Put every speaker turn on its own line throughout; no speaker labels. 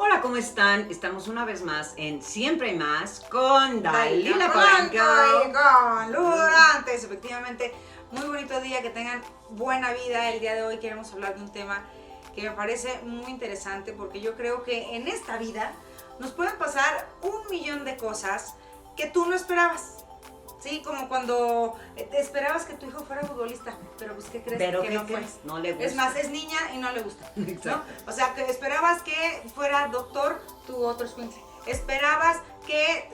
Hola, ¿cómo están? Estamos una vez más en Siempre hay más con Dalila
Polanco
Polanco.
y con Lurantes. Efectivamente, muy bonito día, que tengan buena vida. El día de hoy queremos hablar de un tema que me parece muy interesante, porque yo creo que en esta vida nos pueden pasar 1.000.000 de cosas que tú no esperabas. Sí, como cuando te esperabas que tu hijo fuera futbolista, pero pues ¿qué crees?
Pero
que
¿qué
no fue.
crees? No le gusta.
Es más, es niña y no le gusta, ¿no?
Exacto.
O sea, que esperabas que fuera doctor tu otro escuincle. Esperabas que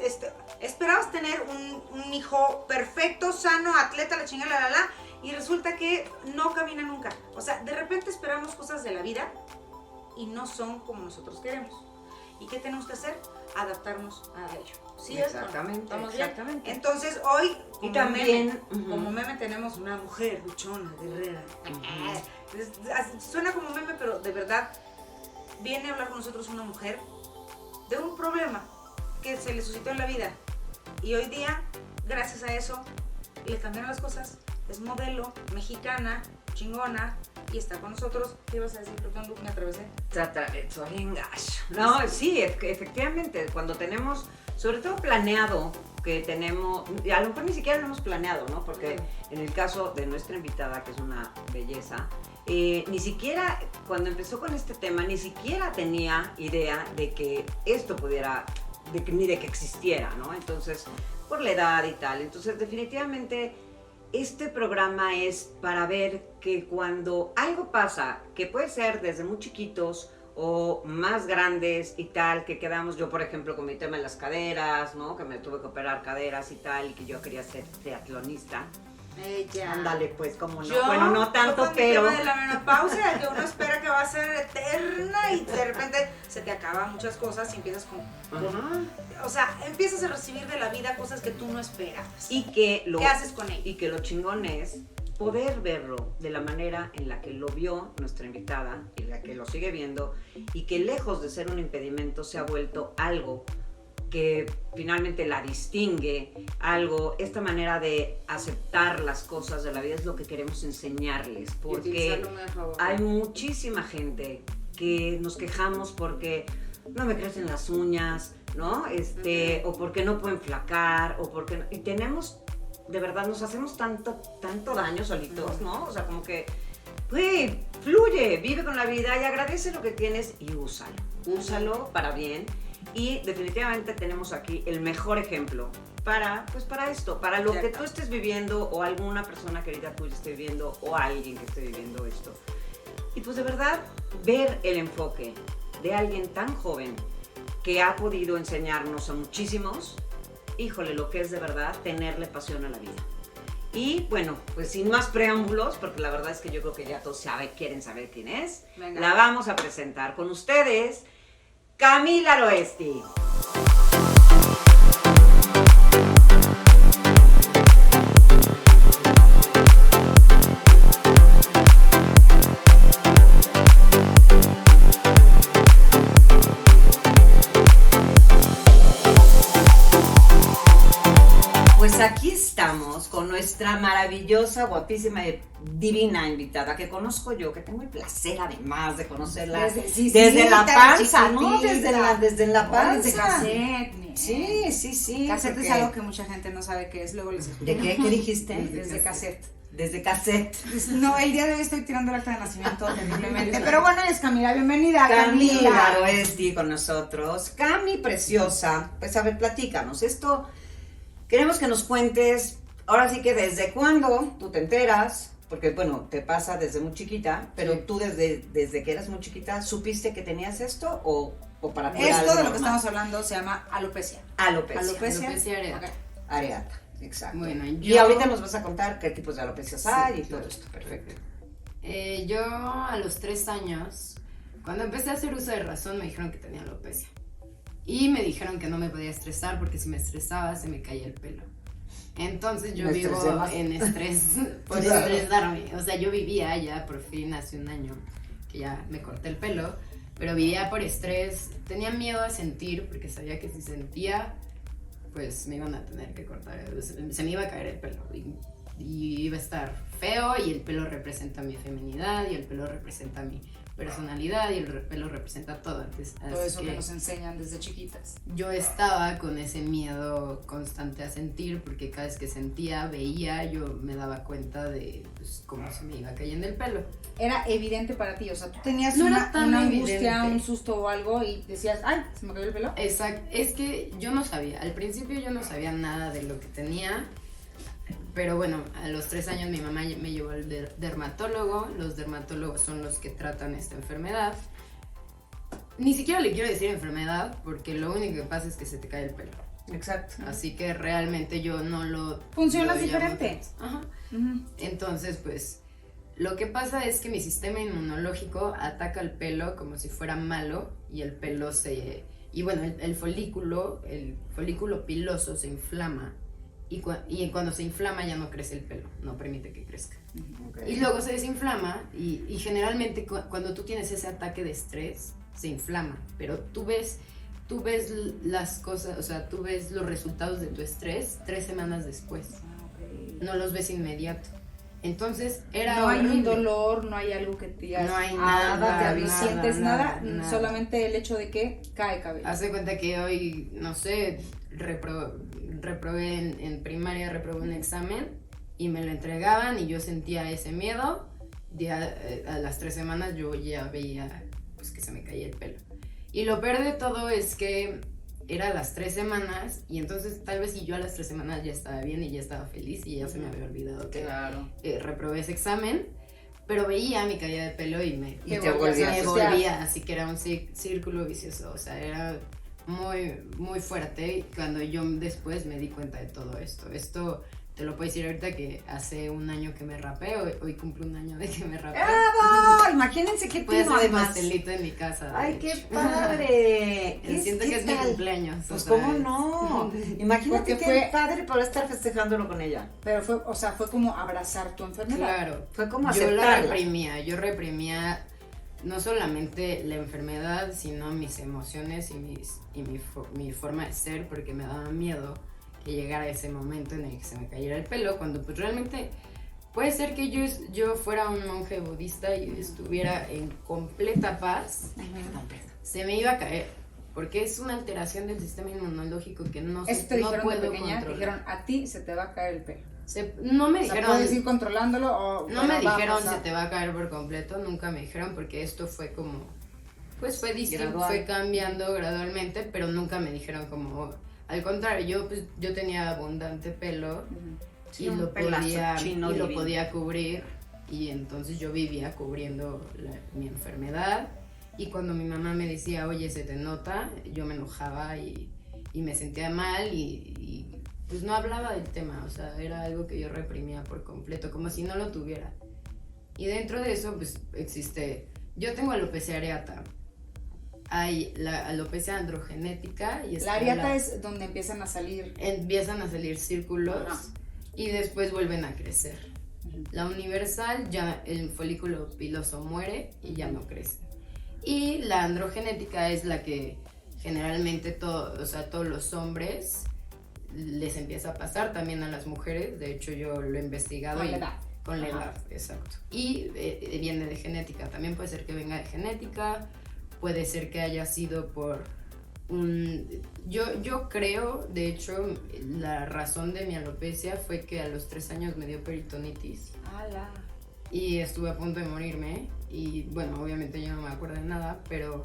esperabas tener un hijo perfecto, sano, atleta, la chingada, y resulta que no camina nunca. O sea, de repente esperamos cosas de la vida y no son como nosotros queremos. ¿Y qué tenemos que hacer? Adaptarnos a ello. ¿Sí?
Exactamente,
¿Estamos bien?
exactamente.
Entonces hoy,
Y también,
como meme tenemos una mujer luchona, guerrera. Suena como meme, pero de verdad viene a hablar con nosotros una mujer de un problema que se le suscitó en la vida. Y hoy día, gracias a eso, le cambiaron las cosas. Es modelo, mexicana, chingona, y está con nosotros. ¿Qué ibas a decir? Perdón, me atravesé.
Soy engaño. No, sí, efectivamente, cuando tenemos, sobre todo planeado, que tenemos, y a lo mejor ni siquiera lo hemos planeado, ¿no? Porque en el caso de nuestra invitada, que es una belleza, ni siquiera, cuando empezó con este tema, ni siquiera tenía idea de que esto pudiera, ni de que existiera, ¿no? Entonces, por la edad y tal. Entonces, definitivamente, este programa es para ver que cuando algo pasa, que puede ser desde muy chiquitos o más grandes y tal, que quedamos, yo por ejemplo con mi tema de las caderas, ¿no? Que me tuve que operar caderas y tal, y que yo quería ser triatlonista.
Ella.
Ándale, pues, como no.
Yo,
Bueno, no tanto, pero...
Yo de la menopausia, que uno espera que va a ser eterna y de repente se te acaban muchas cosas y empiezas con... O sea, empiezas a recibir de la vida cosas que tú no esperabas.
Y que
¿Qué haces con ello?
Y que lo chingón es poder verlo de la manera en la que lo vio nuestra invitada y la que lo sigue viendo, y que lejos de ser un impedimento se ha vuelto algo que finalmente la distingue, esta manera de aceptar las cosas de la vida es lo que queremos enseñarles, porque hay muchísima gente que nos quejamos porque no me crecen las uñas, ¿no? O porque no pueden flacar, o porque no, y tenemos, de verdad, nos hacemos tanto daño solitos, ¿no? O sea, como que, güey, fluye, vive con la vida y agradece lo que tienes y úsalo para bien. Y definitivamente tenemos aquí el mejor ejemplo para esto, para lo que tú estés viviendo, o alguna persona querida tuya esté viviendo, o alguien que esté viviendo esto. Y pues de verdad, ver el enfoque de alguien tan joven que ha podido enseñarnos a muchísimos, híjole, lo que es de verdad tenerle pasión a la vida. Y bueno, pues sin más preámbulos, porque la verdad es que yo creo que ya todos quieren saber quién es,
Venga.
La vamos a presentar con ustedes, Camila Loesti. Pues aquí estamos con nuestra maravillosa, guapísima y divina invitada que conozco yo, que tengo el placer además de conocerla desde la panza, ¿no? Desde la panza.
Desde cassette.
Sí.
Cassette
porque...
es algo que mucha gente no sabe qué es, luego les explico.
¿De qué? ¿Qué dijiste?
Desde cassette.
Desde cassette.
No, el día de hoy estoy tirando el acta de nacimiento terriblemente. Pero bueno, es Camila, bienvenida.
Camila Loesti con nosotros. Cami, preciosa. Pues a ver, platícanos. Esto, queremos que nos cuentes, ahora sí que desde cuándo tú te enteras, porque bueno, te pasa desde muy chiquita, pero
Sí.
tú desde que eras muy chiquita, ¿supiste que tenías esto o para ti?
Esto de lo que estamos hablando se llama alopecia.
Alopecia.
Alopecia areata.
Ok.
Areata, exacto.
Bueno,
Y ahorita nos vas a contar qué tipos de alopecias hay y todo esto, perfecto.
Yo a los 3 años, cuando empecé a hacer uso de razón, me dijeron que tenía alopecia. Y me dijeron que no me podía estresar porque si me estresaba se me caía el pelo. Entonces yo vivo en estrés por estresarme. O sea, yo vivía ya por fin hace un año que ya me corté el pelo, pero vivía por estrés. Tenía miedo a sentir porque sabía que si sentía, pues me iban a tener que cortar. Se me iba a caer el pelo y iba a estar feo, y el pelo representa mi feminidad y el pelo representa mi personalidad y el pelo representa todo. Entonces,
Todo eso que nos enseñan desde chiquitas.
yo estaba con ese miedo constante a sentir, porque cada vez que sentía, veía, yo me daba cuenta de pues, cómo se me iba cayendo el pelo.
Era evidente para ti, o sea, tú tenías
No era
una
tan
angustia,
evidente.
un susto o algo y decías, ay, ¿se me cayó el pelo?
Exacto, es que yo no sabía, al principio yo no sabía nada de lo que tenía, pero bueno, a los 3 años mi mamá me llevó al dermatólogo. Los dermatólogos son los que tratan esta enfermedad. Ni siquiera le quiero decir enfermedad, porque lo único que pasa es que se te cae el pelo.
Exacto.
Así que realmente yo no lo...
Funcionas
lo llamo
diferente.
Ajá.
Ujú.
Entonces, pues, lo que pasa es que mi sistema inmunológico ataca el pelo como si fuera malo y el pelo se... Y bueno, el folículo piloso se inflama y cuando se inflama ya no crece el pelo, no permite que crezca.
Okay.
Y luego se desinflama y generalmente cuando tú tienes ese ataque de estrés, se inflama, pero tú ves las cosas, o sea, tú ves los resultados de tu estrés 3 semanas después, no los ves inmediato. Entonces era
No hay un
horrible.
dolor, no hay algo que te digas,
No hay
nada,
nada,
te
nada,
sientes
nada,
nada,
nada.
solamente el hecho de que cae cabello.
Haz de cuenta que hoy, no sé, reprobé en primaria, reprobé un examen y me lo entregaban y yo sentía ese miedo. Ya, a las 3 semanas yo ya veía pues que se me caía el pelo. Y lo peor de todo es que era a las 3 semanas y entonces tal vez si yo a las 3 semanas ya estaba bien y ya estaba feliz y ya se me había olvidado que
Claro.
reprobé ese examen, pero veía mi caída de pelo y me
Y te
volvías
volvías
a
me
asociar.
volvía, así que era un círculo vicioso, o sea, era muy, muy fuerte cuando yo después me di cuenta de todo esto. Esto te lo puedo decir ahorita que hace 1 año que me rapé, hoy cumplo 1 año de que me rapé.
¡Bravo! Imagínense qué
Puede
tino
hacer de
además.
pastelito en mi casa. de
¡Ay,
hecho.
qué padre!
Siento que es mi cumpleaños.
Pues
o sea,
cómo no. Imagínate
Porque
qué
fue-
padre para estar festejándolo con ella.
Pero fue, o sea, fue como abrazar tu enfermedad.
Claro.
Fue como
Yo
aceptarla.
yo reprimía no solamente la enfermedad, sino mis emociones y mi forma de ser, porque me daba miedo que llegara ese momento en el que se me cayera el pelo, cuando pues realmente puede ser que yo fuera un monje budista y estuviera en completa paz, se me iba a caer, porque es una alteración del sistema inmunológico que no
Eso te
no
dijeron
puedo
de pequeña, te
controlar.
dijeron, a ti se te va a caer el pelo.
No me
O sea,
dijeron...
puedes ir controlándolo o...
No me
bueno, va a
dijeron
pasar.
se te va a caer por completo, nunca me dijeron porque esto fue como, pues fue distinto,
Gradual.
fue cambiando gradualmente, pero nunca me dijeron como, al contrario, yo tenía abundante pelo
Ujú.
Sí,
y
un
lo
pelazo
podía
chino
y lo
divino.
podía cubrir y entonces yo vivía cubriendo mi enfermedad y cuando mi mamá me decía, oye, se te nota, yo me enojaba y me sentía mal y pues no hablaba del tema, o sea, era algo que yo reprimía por completo, como si no lo tuviera. Y dentro de eso, pues existe, yo tengo alopecia areata, hay la alopecia androgenética y
La areata es donde empiezan a salir.
empiezan a salir círculos
Ajá.
y después vuelven a crecer.
Ujú.
La universal, ya el folículo piloso muere y ya no crece. Y la androgenética es la que generalmente todos los hombres les empieza a pasar, también a las mujeres. De hecho, yo lo he investigado.
Con
y-
la edad.
Con la
Ajá.
edad, exacto. Y viene de genética. También puede ser que venga de genética, puede ser que haya sido por un... Yo creo, de hecho, la razón de mi alopecia fue que a los 3 años me dio peritonitis
¡Hala!
y estuve a punto de morirme. Y bueno, obviamente yo no me acuerdo de nada, pero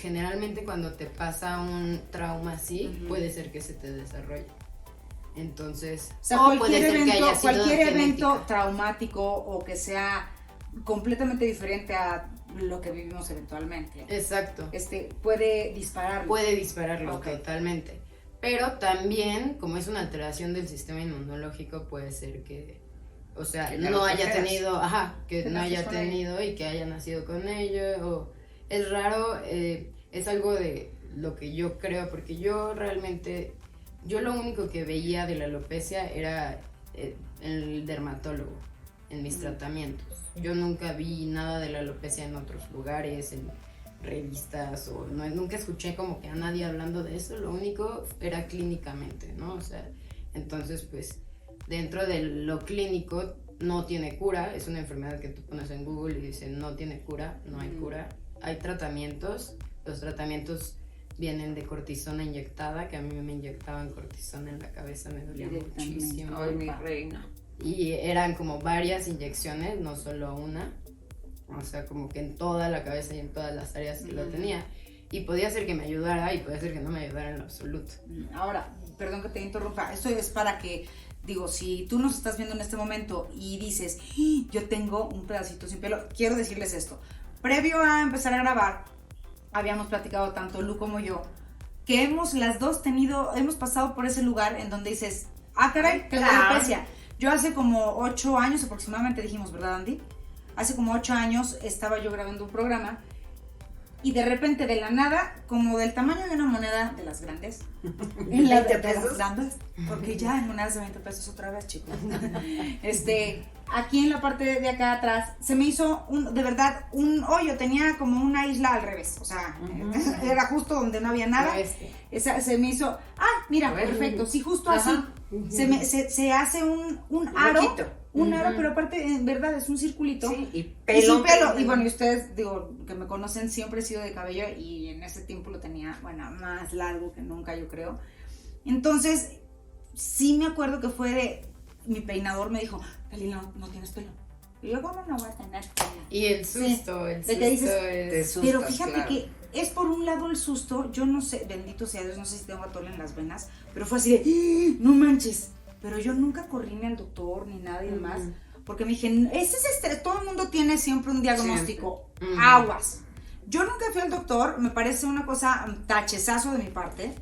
generalmente cuando te pasa un trauma así,
Ujú.
puede ser que se te desarrolle. Entonces,
O sea,
puede
cualquier
ser que
evento,
haya sido
cualquier evento
genética.
traumático o que sea completamente diferente a lo que vivimos eventualmente,
Exacto.
puede dispararlo.
Puede dispararlo
Ok.
totalmente. Pero también, como es una alteración del sistema inmunológico, puede ser que, o sea,
Que ya
no
lo
haya
trajeras.
tenido, que
Que
no
naces
haya
con ello.
tenido y que haya nacido con ello. O es raro, es algo de lo que yo creo, porque yo realmente, yo lo único que veía de la alopecia era el dermatólogo en mis tratamientos. Yo nunca vi nada de la alopecia en otros lugares, en revistas, o nunca escuché como que a nadie hablando de eso. Lo único era clínicamente, ¿no? O sea, entonces pues dentro de lo clínico no tiene cura, es una enfermedad que tú pones en Google y dice no tiene cura, no hay cura. Hay tratamientos, los tratamientos vienen de cortisona inyectada, que a mí me inyectaban cortisona en la cabeza, me dolía muchísimo.
Ay, mi reina.
Y eran como varias inyecciones, no solo una, o sea, como que en toda la cabeza y en todas las áreas que lo tenía. Y podía ser que me ayudara y podía ser que no me ayudara en lo absoluto.
Ahora, perdón que te interrumpa, esto es para que, digo, si tú nos estás viendo en este momento y dices, yo tengo un pedacito sin pelo, quiero decirles esto. Previo a empezar a grabar, habíamos platicado tanto Lu como yo, que hemos pasado por ese lugar en donde dices, caray, que la alopecia. Yo hace como 8 años aproximadamente, dijimos, ¿verdad, Andy? Hace como 8 años estaba yo grabando un programa y de repente, de la nada, como del tamaño de una moneda de las grandes, en la de las grandes, porque ya en monedas de 20 pesos otra vez, chicos. Aquí en la parte de acá atrás, se me hizo de verdad un hoyo, tenía como una isla al revés, o sea, era justo donde no había nada. Se me hizo, mira, perfecto, sí, justo así. Se hace un aro. Un aro, pero aparte, en verdad, es un circulito.
Sí, y
sin pelo. Y bueno, y ustedes, digo, que me conocen, siempre he sido de cabello y en ese tiempo lo tenía, bueno, más largo que nunca, yo creo. Entonces, sí me acuerdo que mi peinador me dijo, Dalila, no tienes pelo. Y yo, ¿cómo no voy a tener pelo?
Y el susto,
de que dices,
es...
Pero fíjate que es por un lado el susto, yo no sé, bendito sea Dios, no sé si tengo atole en las venas, pero fue así de, no manches. Pero yo nunca corrí ni al doctor ni nada y demás, porque me dije, ese es estrés, todo el mundo tiene siempre un diagnóstico, aguas. Yo nunca fui al doctor, me parece una cosa tachezazo de mi parte,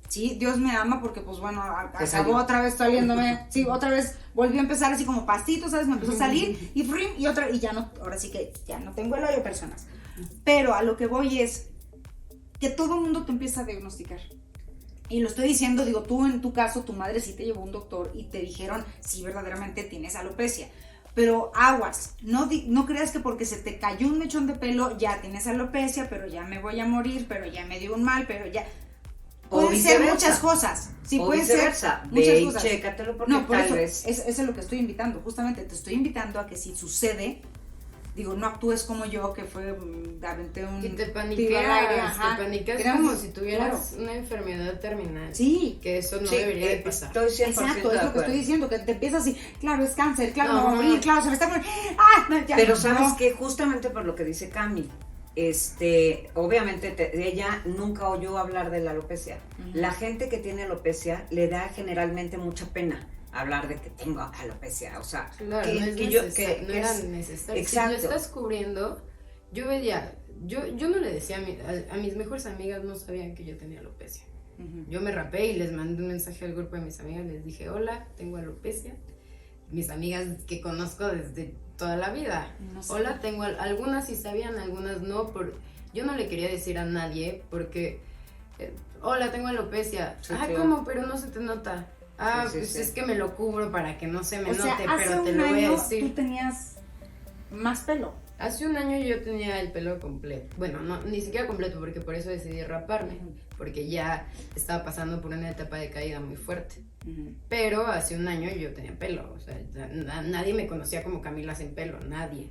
sí, Dios me ama porque pues bueno, acabó otra vez saliéndome, sí, otra vez volví a empezar así como pastito, ¿sabes? Me empezó a salir y ya no, ahora sí que ya no tengo el hoyo, personas. Pero a lo que voy es que todo el mundo te empieza a diagnosticar. Y lo estoy diciendo, digo, tú en tu caso, tu madre sí te llevó a un doctor y te dijeron, sí, verdaderamente tienes alopecia. Pero aguas, no creas que porque se te cayó un mechón de pelo ya tienes alopecia, pero ya me voy a morir, pero ya me dio un mal, pero ya... Pueden ser muchas cosas. Sí, pueden ser muchas cosas.
Chécatelo porque
no, por
tal
eso,
vez...
Eso es lo que estoy invitando, justamente te estoy invitando a que si sucede... Digo, no actúes como yo, que fue, aventé un...
Que te
tiro al aire,
panicas como si tuvieras una enfermedad terminal.
Sí.
Que eso no debería de pasar.
Estoy 100%
Exacto, es lo que estoy diciendo, que te empieza así, claro, es cáncer, claro,
No,
me voy a morir, claro, se me está poniendo...
Pero sabes que justamente por lo que dice Cami, obviamente ella nunca oyó hablar de la alopecia. La gente que tiene alopecia le da generalmente mucha pena hablar de que tengo alopecia, o sea,
claro, no era necesario.
Exacto.
Si lo estás cubriendo, yo veía, yo no le decía a mis mejores amigas, no sabían que yo tenía alopecia. Yo me rapé y les mandé un mensaje al grupo de mis amigas, les dije, hola, tengo alopecia. Mis amigas que conozco desde toda la vida, no sé. Hola, tengo, algunas sí sabían, algunas no, yo no le quería decir a nadie porque, hola, tengo alopecia. Sí, claro. ¿Cómo? Pero no se te nota. Sí. Es que me lo cubro para que no se me note, pero te lo voy a decir.
¿Tú tenías más pelo?
Hace un año yo tenía el pelo completo. Bueno, no, ni siquiera completo, porque por eso decidí raparme. Porque ya estaba pasando por una etapa de caída muy fuerte. Pero hace un año yo tenía pelo. O sea, nadie me conocía como Camila sin pelo. Nadie.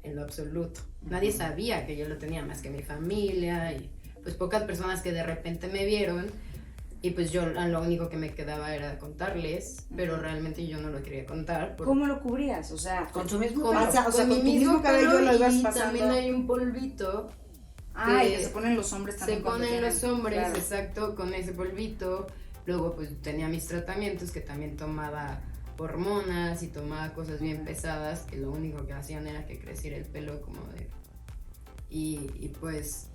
En lo absoluto. Nadie sabía que yo lo tenía más que mi familia. Y pues pocas personas que de repente me vieron. Y pues yo lo único que me quedaba era contarles, pero realmente yo no lo quería contar.
¿Cómo lo cubrías? O sea,
con tu mismo
cabello.
O sea,
con mi mismo
cabello lo ibas
y
pasando.
También hay un polvito.
Que se ponen los hombres también.
Se ponen los hombres,
claro.
Exacto, con ese polvito. Luego pues tenía mis tratamientos que también tomaba hormonas y tomaba cosas bien pesadas que lo único que hacían era que creciera el pelo como de... Y pues...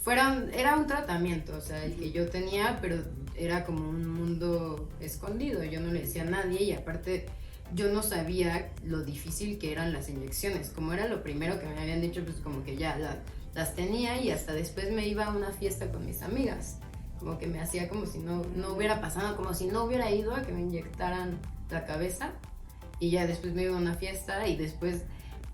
era un tratamiento, o sea, el que yo tenía, pero era como un mundo escondido, yo no le decía a nadie y aparte yo no sabía lo difícil que eran las inyecciones, como era lo primero que me habían dicho, pues como que ya las tenía y hasta después me iba a una fiesta con mis amigas, como que me hacía como si no hubiera pasado, como si no hubiera ido a que me inyectaran la cabeza y ya después me iba a una fiesta y después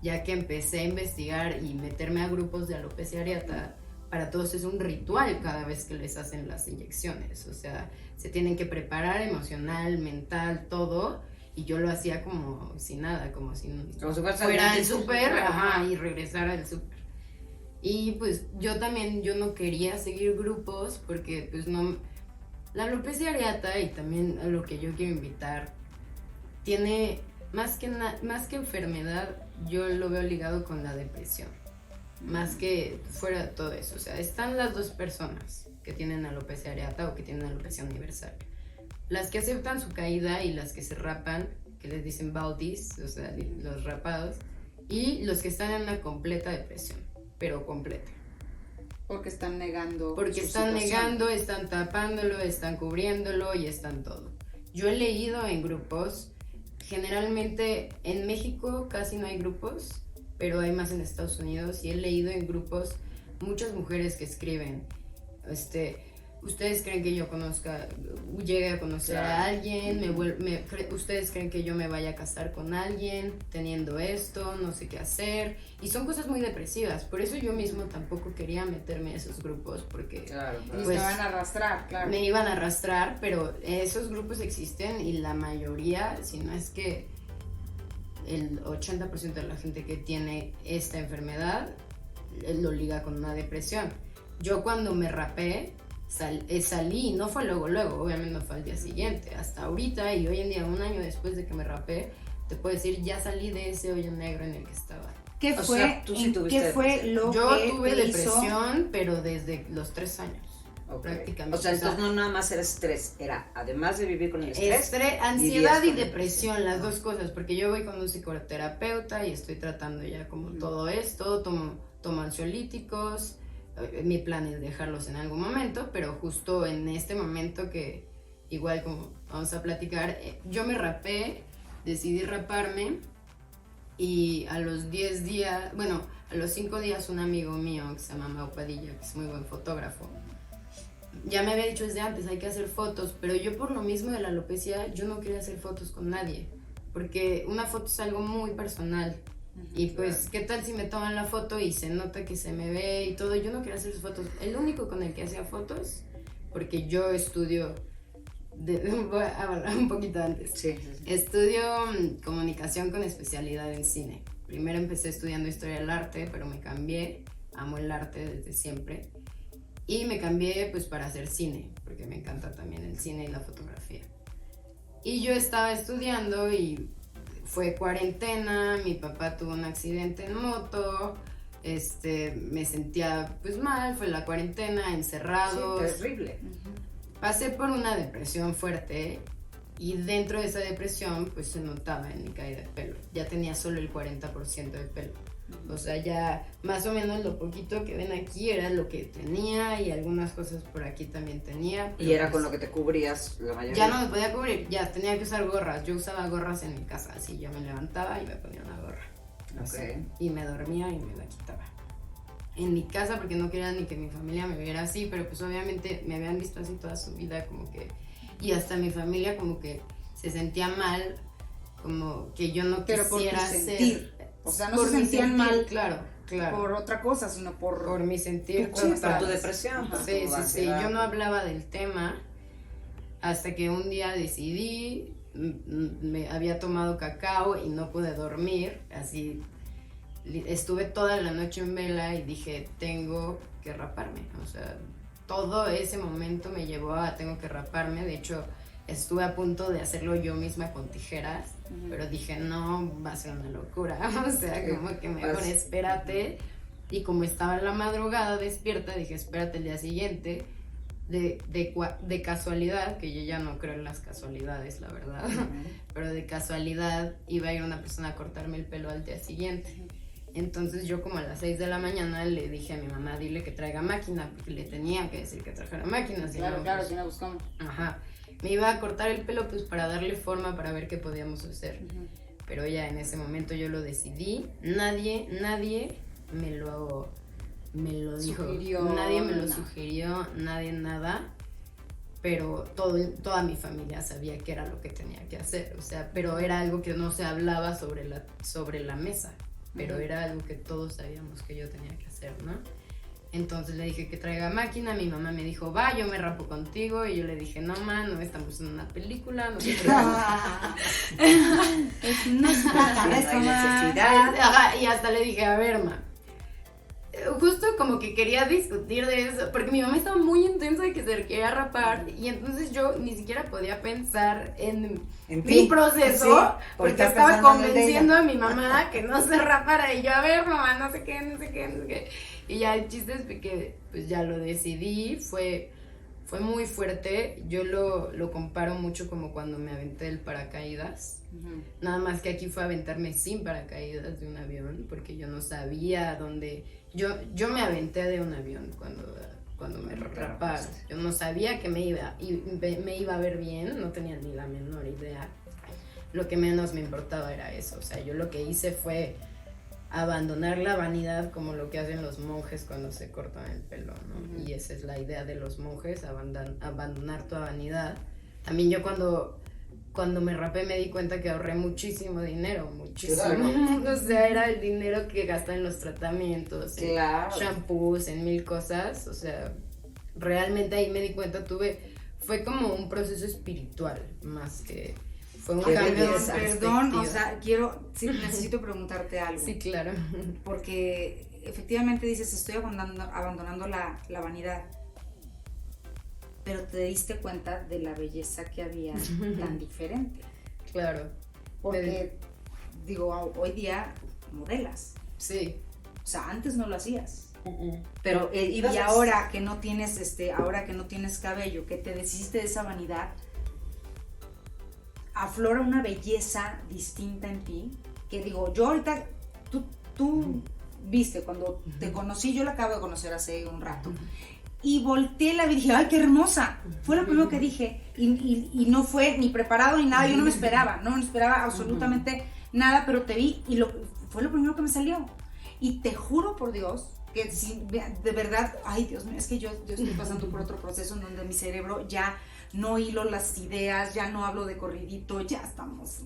ya que empecé a investigar y meterme a grupos de alopecia areata, para todos es un ritual cada vez que les hacen las inyecciones, o sea, se tienen que preparar emocional, mental, todo, y yo lo hacía como sin nada, como si
fuera
al súper, ajá, y regresara al súper. Y pues yo no quería seguir grupos porque pues no, la alopecia areata y también a lo que yo quiero invitar tiene más que enfermedad, yo lo veo ligado con la depresión, más que fuera de todo eso. O sea, están las dos personas que tienen alopecia areata o que tienen alopecia universal. Las que aceptan su caída y las que se rapan, que les dicen baldis, o sea, los rapados, y los que están en una completa depresión, pero completa.
Porque están negando.
Porque están negando, están tapándolo, están cubriéndolo y están todo. Yo he leído en grupos, generalmente en México casi no hay grupos, pero hay más en Estados Unidos, y he leído en grupos muchas mujeres que escriben, ¿ustedes creen que yo llegue a conocer a alguien? ¿Ustedes creen que yo me vaya a casar con alguien teniendo esto? No sé qué hacer. Y son cosas muy depresivas. Por eso yo mismo tampoco quería meterme a esos grupos, porque
pues, te van a arrastrar, claro.
Me iban a arrastrar, pero esos grupos existen y la mayoría, si no es que el 80% de la gente que tiene esta enfermedad lo liga con una depresión. Yo cuando me rapé, salí, no fue luego, obviamente no fue al día siguiente, hasta ahorita y hoy en día, un año después de que me rapé, te puedo decir, ya salí de ese hoyo negro en el que estaba.
¿Qué fue,
sea, tú sí tuviste
¿qué fue lo
Yo
que
tuve
te
depresión, pero desde los 3 años. Prácticamente.
O sea, entonces no nada más era estrés, era además de vivir con el estrés.
Ansiedad y
con
depresión, las dos cosas, porque yo voy con un psicoterapeuta y estoy tratando ya como todo esto, tomo ansiolíticos, mi plan es dejarlos en algún momento, pero justo en este momento que igual como vamos a platicar, yo me rapé, decidí raparme y a los 10 días, bueno, a los 5 días un amigo mío que se llama Mau Padilla, que es muy buen fotógrafo, ya me había dicho desde antes, hay que hacer fotos, pero yo por lo mismo de la alopecia, yo no quería hacer fotos con nadie, porque una foto es algo muy personal. Y pues, ¿qué tal si me toman la foto y se nota que se me ve y todo? Yo no quería hacer fotos. El único con el que hacía fotos, porque yo estudio, voy a hablar un poquito antes.
Sí.
Estudio comunicación con especialidad en cine. Primero empecé estudiando historia del arte, pero me cambié, amo el arte desde siempre. Y me cambié pues para hacer cine, porque me encanta también el cine y la fotografía. Y yo estaba estudiando y fue cuarentena, mi papá tuvo un accidente en moto, me sentía pues mal, fue la cuarentena, encerrados.
Sí, terrible.
Pasé por una depresión fuerte y dentro de esa depresión pues se notaba en mi caída de pelo. Ya tenía solo el 40% de pelo. O sea, ya más o menos lo poquito que ven aquí era lo que tenía y algunas cosas por aquí también tenía.
Y era
pues,
con lo que te cubrías la mayoría.
ya no me podía cubrir, ya tenía que usar gorras. Yo usaba gorras en mi casa, así yo me levantaba y me ponía una gorra. Así, y me dormía y me la quitaba. En mi casa, porque no quería ni que mi familia me viera así, pero pues obviamente me habían visto así toda su vida, como que... Y hasta mi familia como que se sentía mal, como que yo no quisiera ser...
O sea, no se sentían mal,
claro,
por otra cosa, sino por
mi sentir.
Sí, por tu depresión.
Sí, yo no hablaba del tema hasta que un día decidí, me había tomado cacao y no pude dormir, así estuve toda la noche en vela y dije, tengo que raparme, o sea, todo ese momento me llevó a tengo que raparme. De hecho, estuve a punto de hacerlo yo misma con tijeras, pero dije, no, va a ser una locura, o sea, como que mejor espérate. Y como estaba en la madrugada despierta, dije, espérate el día siguiente. De casualidad, que yo ya no creo en las casualidades, la verdad, pero de casualidad iba a ir una persona a cortarme el pelo al día siguiente. Entonces yo como a las 6 de la mañana le dije a mi mamá, dile que traiga máquina, porque le tenía que decir que trajera máquina.
Claro, si no buscamos.
Ajá. Me iba a cortar el pelo pues para darle forma, para ver qué podíamos hacer. Pero ya en ese momento yo lo decidí. Nadie me lo dijo. Nadie me lo sugirió, nadie nada. Pero toda mi familia sabía que era lo que tenía que hacer. O sea, pero era algo que no se hablaba sobre la mesa. Pero era algo que todos sabíamos que yo tenía que hacer, ¿no? Entonces le dije que traiga máquina, mi mamá me dijo, va, yo me rapo contigo, y yo le dije, no, ma, no estamos en una película, no sé qué.
No es para eso,
hay
ma.
necesidad.
Ajá, y hasta le dije, a ver, ma, justo como que quería discutir de eso, porque mi mamá estaba muy intensa de que se quería rapar, y entonces yo ni siquiera podía pensar en
En
mi
ti.
proceso,
Sí,
porque
estás
estaba
pensando en el de
convenciendo
ella.
a mi mamá que no se rapara, y yo, a ver, mamá, no sé qué, no sé qué, no sé qué. Y ya el chiste es que pues ya lo decidí, fue muy fuerte. Yo lo comparo mucho como cuando me aventé del paracaídas. Nada más que aquí fue aventarme sin paracaídas de un avión, porque yo no sabía dónde. Yo me aventé de un avión cuando me raparon. Yo no sabía que me iba a ver bien, no tenía ni la menor idea. Lo que menos me importaba era eso. O sea, yo lo que hice fue abandonar la vanidad, como lo que hacen los monjes cuando se cortan el pelo, ¿no? Y esa es la idea de los monjes, abandonar tu vanidad. También yo cuando me rapé me di cuenta que ahorré muchísimo dinero, muchísimo. O sea, era el dinero que gasté en los tratamientos, en shampoos, en mil cosas. O sea, realmente ahí me di cuenta, fue como un proceso espiritual, más que fue un cambio de
Perdón, o
perspectiva.
sea, necesito preguntarte algo.
Sí, claro.
Porque efectivamente dices, estoy abandonando la vanidad. Pero te diste cuenta de la belleza que había tan diferente.
Claro.
Porque, digo, hoy día modelas.
Sí.
O sea, antes no lo hacías.
Pero
Y ahora que no tienes cabello, que te deshiciste de esa vanidad, aflora una belleza distinta en ti, que digo, yo ahorita, tú viste, cuando te conocí, yo la acabo de conocer hace un rato, y volteé la vi y dije, ¡ay, qué hermosa! Fue lo primero que dije, y no fue ni preparado ni nada, yo no me esperaba absolutamente nada, pero te vi y fue lo primero que me salió. Y te juro por Dios que si, de verdad, ay Dios mío, es que yo estoy pasando por otro proceso en donde mi cerebro ya no hilo las ideas, ya no hablo de corridito, ya estamos.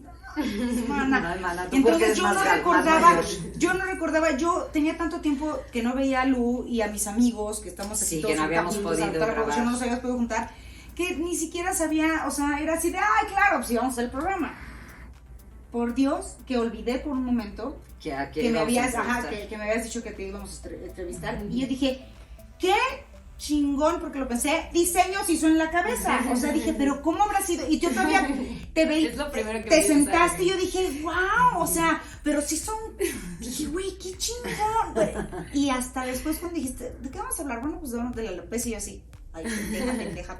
Entonces yo no recordaba, yo tenía tanto tiempo que no veía a Lu y a mis amigos que estamos aquí
Sí,
todos
que no habíamos
juntos,
podido
a toda la
grabar.
producción, no nos habíamos podido juntar, que ni siquiera sabía, o sea, era así de, ay, claro, pues íbamos a hacer el programa. Por Dios, que olvidé por un momento que me habías dicho que te íbamos a entrevistar, y yo dije, ¿qué? Chingón, porque lo pensé, diseños hizo en la cabeza, o sea, dije, pero ¿cómo habrá sido? Y yo todavía te veí,
Es lo primero que
te
me
sentaste
sale.
y yo dije, wow, o sea, pero sí son, dije, güey, qué chingón, güey. Y hasta después cuando dijiste, ¿de qué vamos a hablar? Bueno, pues de la alopecia, y yo así, ay, pendeja,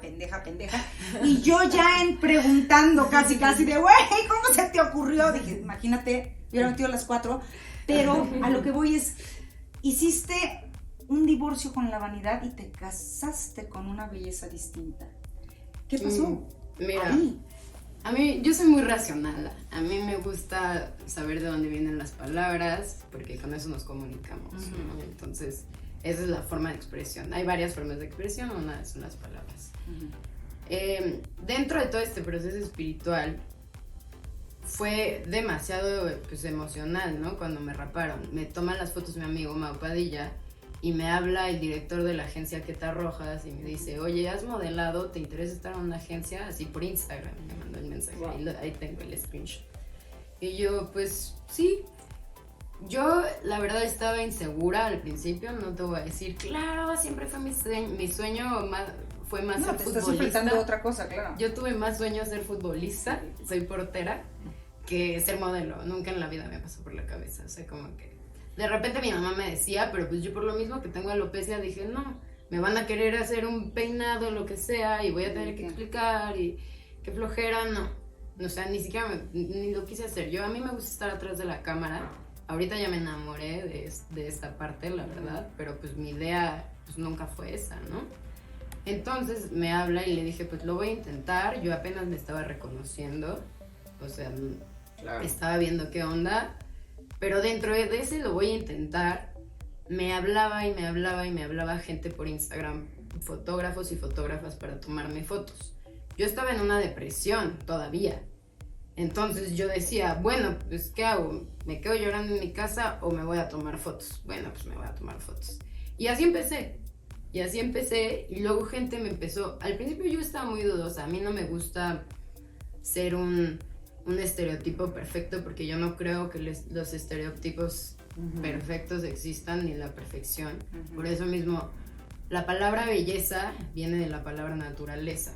y yo ya preguntando casi de, güey, ¿cómo se te ocurrió? Dije, imagínate, hubiera metido las 4, pero a lo que voy es, hiciste un divorcio con la vanidad y te casaste con una belleza distinta. ¿Qué pasó?
Mira,
Ahí.
a mí, yo soy muy racional. A mí me gusta saber de dónde vienen las palabras, porque con eso nos comunicamos, ¿no? Entonces, esa es la forma de expresión. Hay varias formas de expresión, una son las palabras. Dentro de todo este proceso espiritual, fue demasiado pues, emocional, ¿no? Cuando me raparon. Me toman las fotos mi amigo Mau Padilla, y me habla el director de la agencia Queta Rojas y me dice, oye, ¿has modelado? ¿Te interesa estar en una agencia? Así por Instagram, me mandó el mensaje, ahí tengo el screenshot. Y yo, pues, sí. Yo, la verdad, estaba insegura al principio, no te voy a decir, claro, siempre fue mi sueño fue más ser
te
futbolista.
estás enfrentando a otra cosa, claro.
Yo tuve más sueño ser futbolista, soy portera, que ser modelo. Nunca en la vida me pasó por la cabeza, o sea, como que de repente mi mamá me decía, pero pues yo por lo mismo que tengo alopecia dije, no, me van a querer hacer un peinado, lo que sea, y voy a tener que explicar, y qué flojera, no. O sea, ni siquiera ni lo quise hacer. A mí me gusta estar atrás de la cámara. Ahorita ya me enamoré de esta parte, la verdad, pero pues mi idea pues nunca fue esa, ¿no? Entonces me habla y le dije, pues lo voy a intentar. Yo apenas me estaba reconociendo, o sea, claro, estaba viendo qué onda. Pero dentro de ese lo voy a intentar. Me hablaba gente por Instagram, fotógrafos y fotógrafas para tomarme fotos. Yo estaba en una depresión todavía. Entonces yo decía, bueno, pues ¿qué hago? ¿Me quedo llorando en mi casa o me voy a tomar fotos? Bueno, pues me voy a tomar fotos. Y así empecé. Y luego gente me empezó... Al principio yo estaba muy dudosa. A mí no me gusta ser un estereotipo perfecto porque yo no creo que los estereotipos perfectos existan ni la perfección. Por eso mismo, la palabra belleza viene de la palabra naturaleza.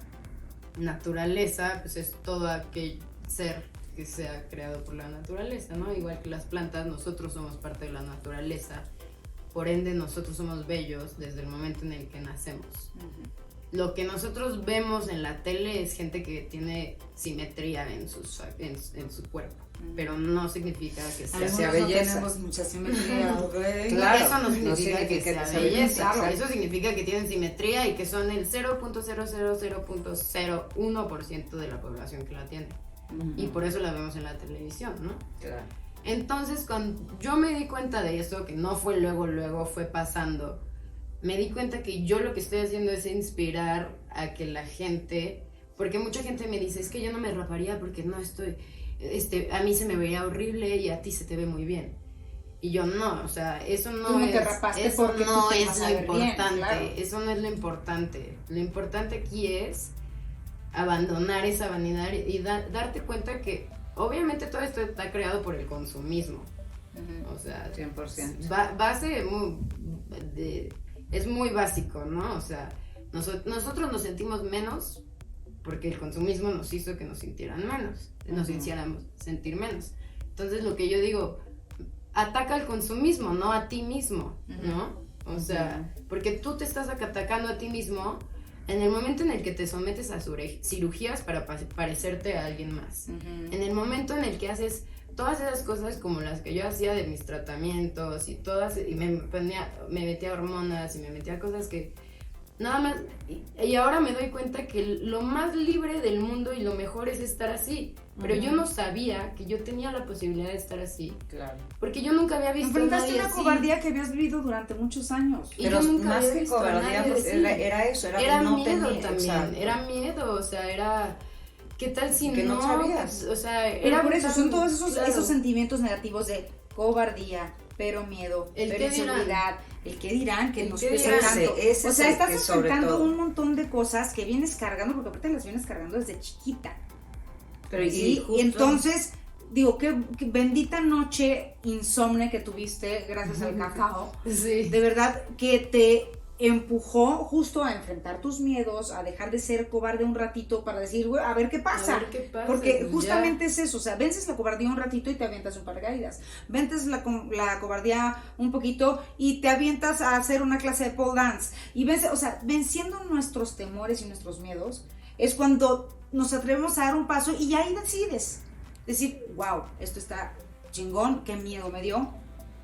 Naturaleza, pues es todo aquel ser que sea creado por la naturaleza, ¿no? Igual que las plantas, nosotros somos parte de la naturaleza. Por ende, nosotros somos bellos desde el momento en el que nacemos. Lo que nosotros vemos en la tele es gente que tiene simetría en su cuerpo, pero no significa que sea belleza.
Tenemos mucha simetría.
Claro, eso no significa que sea belleza. Claro. Eso significa que tienen simetría y que son el 0.000.01% de la población que la tiene. Y por eso la vemos en la televisión, ¿no?
Claro.
Entonces, cuando yo me di cuenta de eso, que no fue luego fue pasando, me di cuenta que yo lo que estoy haciendo es inspirar a que la gente, porque mucha gente me dice, es que yo no me raparía porque no estoy, a mí se me vería horrible y a ti se te ve muy bien. Y yo no, o sea, eso no es, eso no es lo importante, bien, claro. Eso no es lo importante. Lo importante aquí es abandonar esa vanidad y darte cuenta que obviamente todo esto está creado por el consumismo. O sea,
100%.
Base es muy básico, ¿no? O sea, nosotros nos sentimos menos porque el consumismo nos hizo que nos sintieran menos, nos hiciéramos sentir menos. Entonces lo que yo digo, ataca al consumismo, no a ti mismo, ¿no? O sea, porque tú te estás atacando a ti mismo en el momento en el que te sometes a cirugías para parecerte a alguien más. En el momento en el que haces todas esas cosas como las que yo hacía de mis tratamientos y me metía hormonas y me metía cosas que nada más, y ahora me doy cuenta que lo más libre del mundo y lo mejor es estar así, pero yo no sabía que yo tenía la posibilidad de estar así. Claro. Porque yo nunca había visto a nadie
una
así.
cobardía que habías vivido durante muchos años.
Y pero yo nunca
más
había
que
visto
cobardía, pues, era eso, era
no
miedo
también,
exacto.
Era miedo, o sea, era... ¿Qué tal si
que no sabías?
Pues, o sea,
era por eso, son todos esos sentimientos negativos de cobardía, pero miedo, pero inseguridad, el que dirán, que nos pesa tanto. O sea, estás enfrentando un montón de cosas que vienes cargando, porque aparte las vienes cargando desde chiquita.
Pero
y entonces, digo, qué bendita noche insomne que tuviste gracias al cacao.
Sí.
De verdad que te empujó justo a enfrentar tus miedos, a dejar de ser cobarde un ratito para decir, a ver qué pasa. Porque pues justamente es eso, o sea, vences la cobardía un ratito y te avientas un paracaídas. Vences la cobardía un poquito y te avientas a hacer una clase de pole dance. Y venciendo nuestros temores y nuestros miedos, es cuando nos atrevemos a dar un paso y ahí decides. Decir, wow, esto está chingón, qué miedo me dio,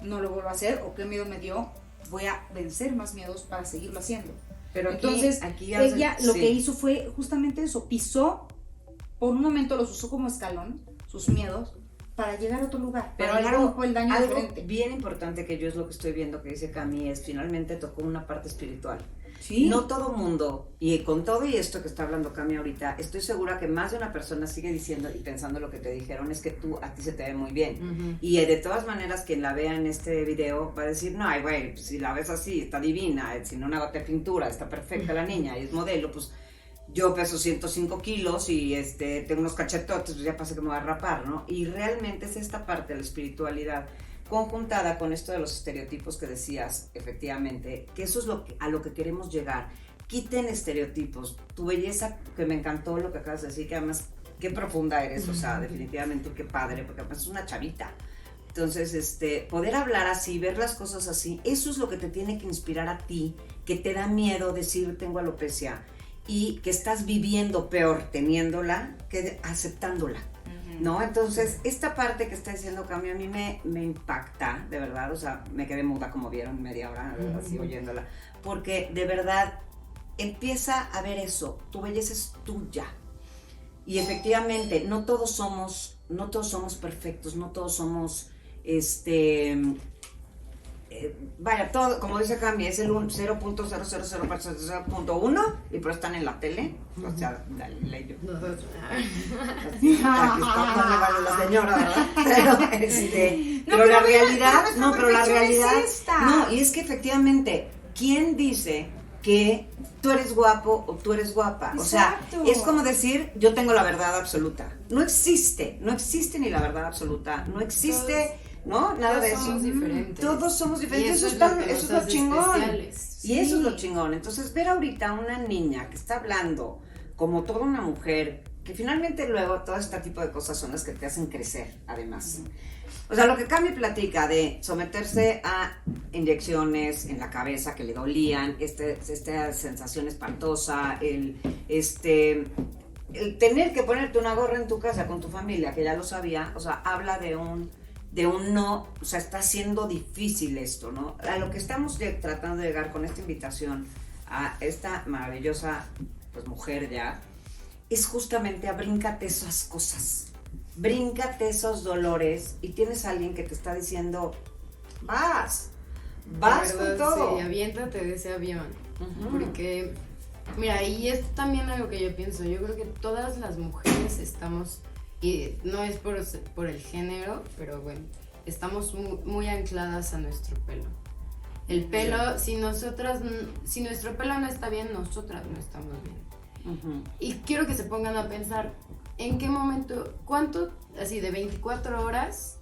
no lo vuelvo a hacer, o qué miedo me dio, voy a vencer más miedos para seguirlo haciendo.
Pero
entonces, ella lo que hizo fue justamente eso, pisó, por un momento los usó como escalón, sus miedos, para llegar a otro lugar,
pero
para llegar a un peldaño
algo
diferente.
Bien importante que yo es lo que estoy viendo que dice Cami, es finalmente tocó una parte espiritual.
¿Sí?
No todo mundo, y con todo y esto que está hablando Cami ahorita, estoy segura que más de una persona sigue diciendo y pensando lo que te dijeron, es que a ti se te ve muy bien. Y de todas maneras, quien la vea en este video va a decir, no, ay, güey, si la ves así, está divina, sin una gota de pintura, está perfecta la niña, y es modelo, pues yo peso 105 kilos y tengo unos cachetotes, pues ya pasa que me voy a rapar, ¿no? Y realmente es esta parte de la espiritualidad conjuntada con esto de los estereotipos que decías, efectivamente, que eso es a lo que queremos llegar. Quiten estereotipos. Tu belleza, que me encantó lo que acabas de decir, que además, qué profunda eres, o sea, definitivamente qué padre, porque además es una chavita. Entonces, poder hablar así, ver las cosas así, eso es lo que te tiene que inspirar a ti, que te da miedo decir tengo alopecia y que estás viviendo peor teniéndola que aceptándola. ¿No? Entonces, esta parte que está diciendo Cami a mí me impacta, de verdad, o sea, me quedé muda como vieron media hora, así oyéndola, porque de verdad empieza a ver eso, tu belleza es tuya. Y efectivamente, no todos somos perfectos, no todos somos, vaya, todo, como dice Cami, es el 0.000.1 y pero están en la tele, o sea, dale yo. Aquí está, no vale la señora, ¿verdad? Pero la realidad, no, pero la realidad, no, y es que efectivamente, ¿quién dice que tú eres guapo o tú eres guapa? O sea,
Exacto.
es como decir, yo tengo la verdad absoluta. No existe ni la verdad absoluta, no existe, ¿no? Nada de eso.
Somos diferentes.
Todos somos diferentes,
Y
eso
lo que
es
nos
lo
hace
chingón.
especiales.
Y eso es
Sí.
lo chingón. Entonces, ver ahorita a una niña que está hablando como toda una mujer, que finalmente luego todo este tipo de cosas son las que te hacen crecer, además. O sea, lo que Cami platica de someterse a inyecciones en la cabeza que le dolían, esta sensación espantosa, el tener que ponerte una gorra en tu casa con tu familia, que ya lo sabía, o sea, habla de un no, o sea, está siendo difícil esto, ¿no? A lo que estamos tratando de llegar con esta invitación a esta maravillosa, pues, mujer ya, es justamente a bríncate esas cosas, bríncate esos dolores, y tienes a alguien que te está diciendo, vas
De
con
verdad,
todo.
Sí, aviéntate de ese avión.
Ujú.
Porque, mira, y es también algo que yo pienso. Yo creo que todas las mujeres estamos, y no es por el género, pero bueno, estamos muy ancladas a nuestro pelo. El pelo, si nuestro pelo no está bien, nosotras no estamos bien.
Ujú.
Y quiero que se pongan a pensar, ¿en qué momento, así de 24 horas,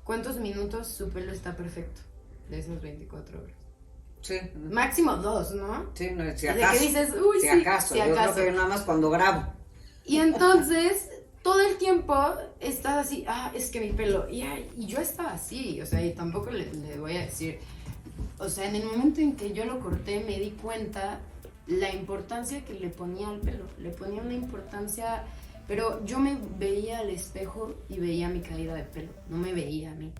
cuántos minutos su pelo está perfecto de esas 24 horas?
Sí.
Máximo 2, ¿no?
Sí, no, si
De
acaso.
que dices, uy,
si
sí,
acaso.
si
Yo
acaso.
creo que nada más cuando grabo.
Y entonces, todo el tiempo estás así, es que mi pelo, y yo estaba así, o sea, y tampoco le voy a decir, o sea, en el momento en que yo lo corté me di cuenta la importancia que le ponía al pelo, le ponía una importancia, pero yo me veía al espejo y veía mi caída de pelo, no me veía a mí.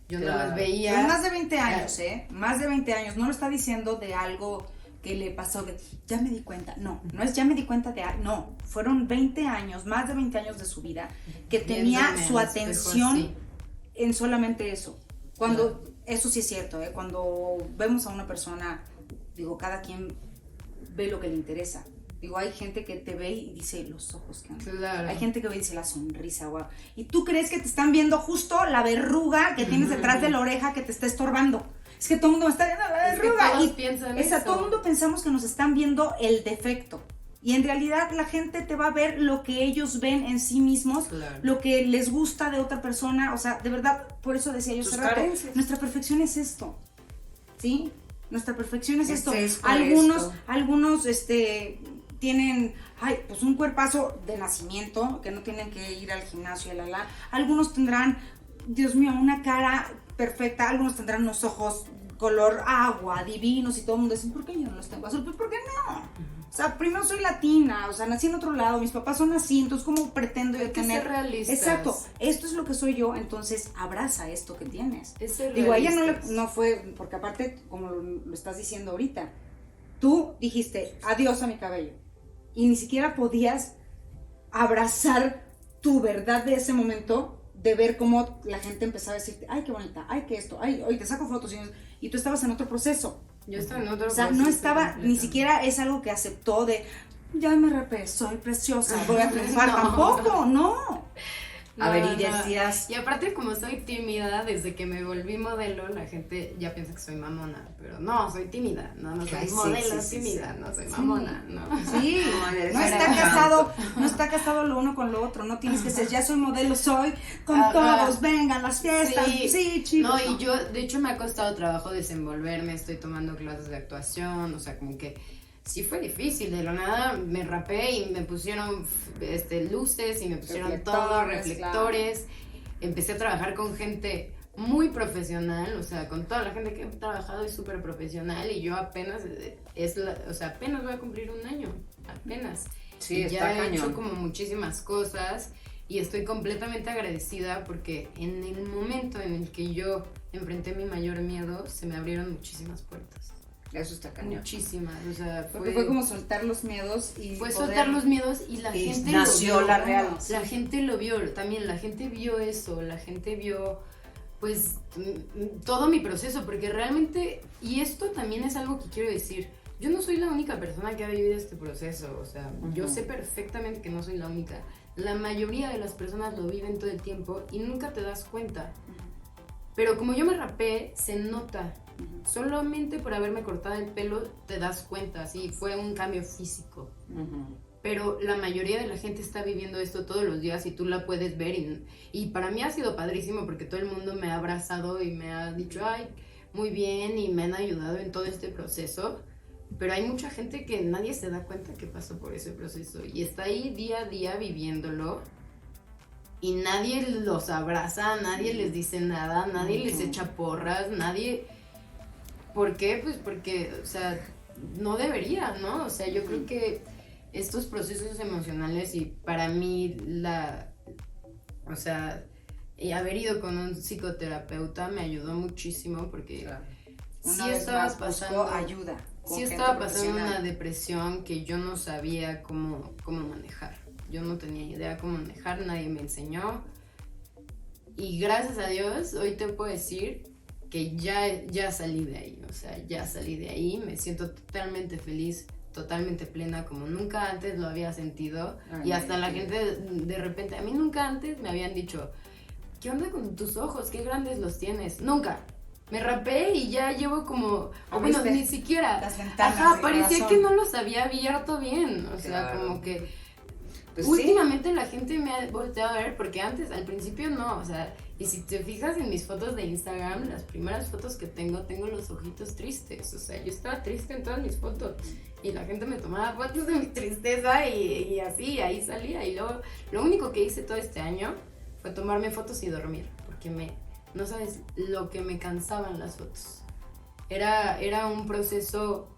Yo
Claro.
nada más veía...
Pero más de 20 años, Más de 20 años. No lo está diciendo de algo que le pasó de, ya me di cuenta. No, no es ya me di cuenta de algo. No, fueron 20 años, más de 20 años de su vida, que tenía
Viéndome
su
al espejo
atención
así.
en solamente eso. Cuando, eso sí es cierto, cuando vemos a una persona, digo, cada quien ve lo que le interesa. Digo, hay gente que te ve y dice los ojos que andan.
Claro.
Hay gente que ve y dice la sonrisa, wow. Y tú crees que te están viendo justo la verruga que tienes detrás de la oreja que te está estorbando. Es que todo el mundo me está viendo la
Es que
verruga.
todos
Y
piensan
todo
eso.
el mundo pensamos que nos están viendo el defecto. Y en realidad la gente te va a ver lo que ellos ven en sí mismos,
Claro.
lo que les gusta de otra persona. O sea, de verdad, por eso decía yo
Sus
hace rato,
carencias.
nuestra perfección es esto. ¿Sí? Nuestra perfección es esto.
Es por
Algunos tienen, pues un cuerpazo de nacimiento, que no tienen que ir al gimnasio, Algunos tendrán, Dios mío, una cara perfecta, algunos tendrán unos ojos color agua, divinos, y todo el mundo dice, ¿por qué yo no los tengo azul? Pues, ¿por qué no? O sea, primero soy latina, o sea, nací en otro lado, mis papás son así, entonces, ¿cómo pretendo yo
Hay que
tener?
ser realistas.
Exacto, esto es lo que soy yo, entonces abraza esto que tienes.
Es ser
Digo, a ella
realistas.
no fue, porque aparte, como lo estás diciendo ahorita, tú dijiste adiós a mi cabello y ni siquiera podías abrazar tu verdad de ese momento, de ver cómo la gente empezaba a decirte, ay, qué bonita, ay, que esto, ay, hoy te saco fotos, y tú estabas en otro proceso.
Yo estaba en otro
O sea, no
proceso
estaba, ni
completo.
siquiera es algo que aceptó de, ya me rapé, soy preciosa, voy a triunfar,
No.
tampoco, no.
A ver, y
No.
decías,
Y aparte, como soy tímida, desde que me volví modelo, la gente ya piensa que soy mamona. Pero no, soy tímida. No soy
Ay, sí,
modelo
sí, sí,
tímida,
sí.
no soy mamona, ¿no?
Sí,
No, eres
no
una
está
encanto.
casado, no está casado lo uno con lo otro, no tienes que ser, ya soy modelo, soy con
Ajá.
todos, vengan las fiestas, sí, chicos.
No, y yo, de hecho, me ha costado trabajo desenvolverme, estoy tomando clases de actuación, o sea, como que sí fue difícil, de la nada me rapé y me pusieron luces y me pusieron todo, reflectores. Empecé a trabajar con gente muy profesional, o sea, con toda la gente que he trabajado es súper profesional y yo apenas, apenas voy a cumplir un año, apenas.
Sí,
Y
está
ya he
cañón.
hecho como muchísimas cosas y estoy completamente agradecida porque en el momento en el que yo enfrenté mi mayor miedo, se me abrieron muchísimas puertas.
eso está cañón.
Muchísimas, o sea,
Porque fue como soltar los miedos y
fue
poder-
soltar los miedos y la
Y
gente
nació
lo vio.
la real.
La gente lo vio, también la gente vio eso, la gente vio pues todo mi proceso, porque realmente, y esto también es algo que quiero decir, yo no soy la única persona que ha vivido este proceso, o sea, yo sé perfectamente que no soy la única. La mayoría de las personas lo viven todo el tiempo y nunca te das cuenta. Pero como yo me rapé, se nota Solamente por haberme cortado el pelo te das cuenta, sí, fue un cambio físico. Pero la mayoría de la gente está viviendo esto todos los días y tú la puedes ver. Y para mí ha sido padrísimo porque todo el mundo me ha abrazado y me ha dicho, ay, muy bien, y me han ayudado en todo este proceso. Pero hay mucha gente que nadie se da cuenta que pasó por ese proceso y está ahí día a día viviéndolo. Y nadie los abraza, nadie les dice nada, nadie les echa porras, nadie... ¿Por qué? Pues porque, o sea, no debería, ¿no? O sea, yo creo que estos procesos emocionales y para mí o sea, haber ido con un psicoterapeuta me ayudó muchísimo porque sí estaba pasando
ayuda.
Sí estaba pasando una depresión que yo no sabía cómo manejar. Yo no tenía idea cómo manejar, nadie me enseñó. Y gracias a Dios, hoy te puedo decir que ya salí de ahí. O sea, ya salí de ahí, me siento totalmente feliz, totalmente plena, como nunca antes lo había sentido. Y hasta la gente de repente, a mí nunca antes me habían dicho, ¿qué onda con tus ojos? ¿Qué grandes los tienes? Nunca. Me rapé y ya llevo como, o bueno, ni siquiera.
Las ventanas.
Ajá, parecía que no los había abierto bien. O sea, como que pues últimamente la gente me ha volteado a ver, porque antes, al principio no, o sea, y si te fijas en mis fotos de Instagram, las primeras fotos que tengo los ojitos tristes, o sea, yo estaba triste en todas mis fotos, y la gente me tomaba fotos de mi tristeza, y así, ahí salía, y luego, lo único que hice todo este año fue tomarme fotos y dormir, porque no sabes lo que me cansaban las fotos, era un proceso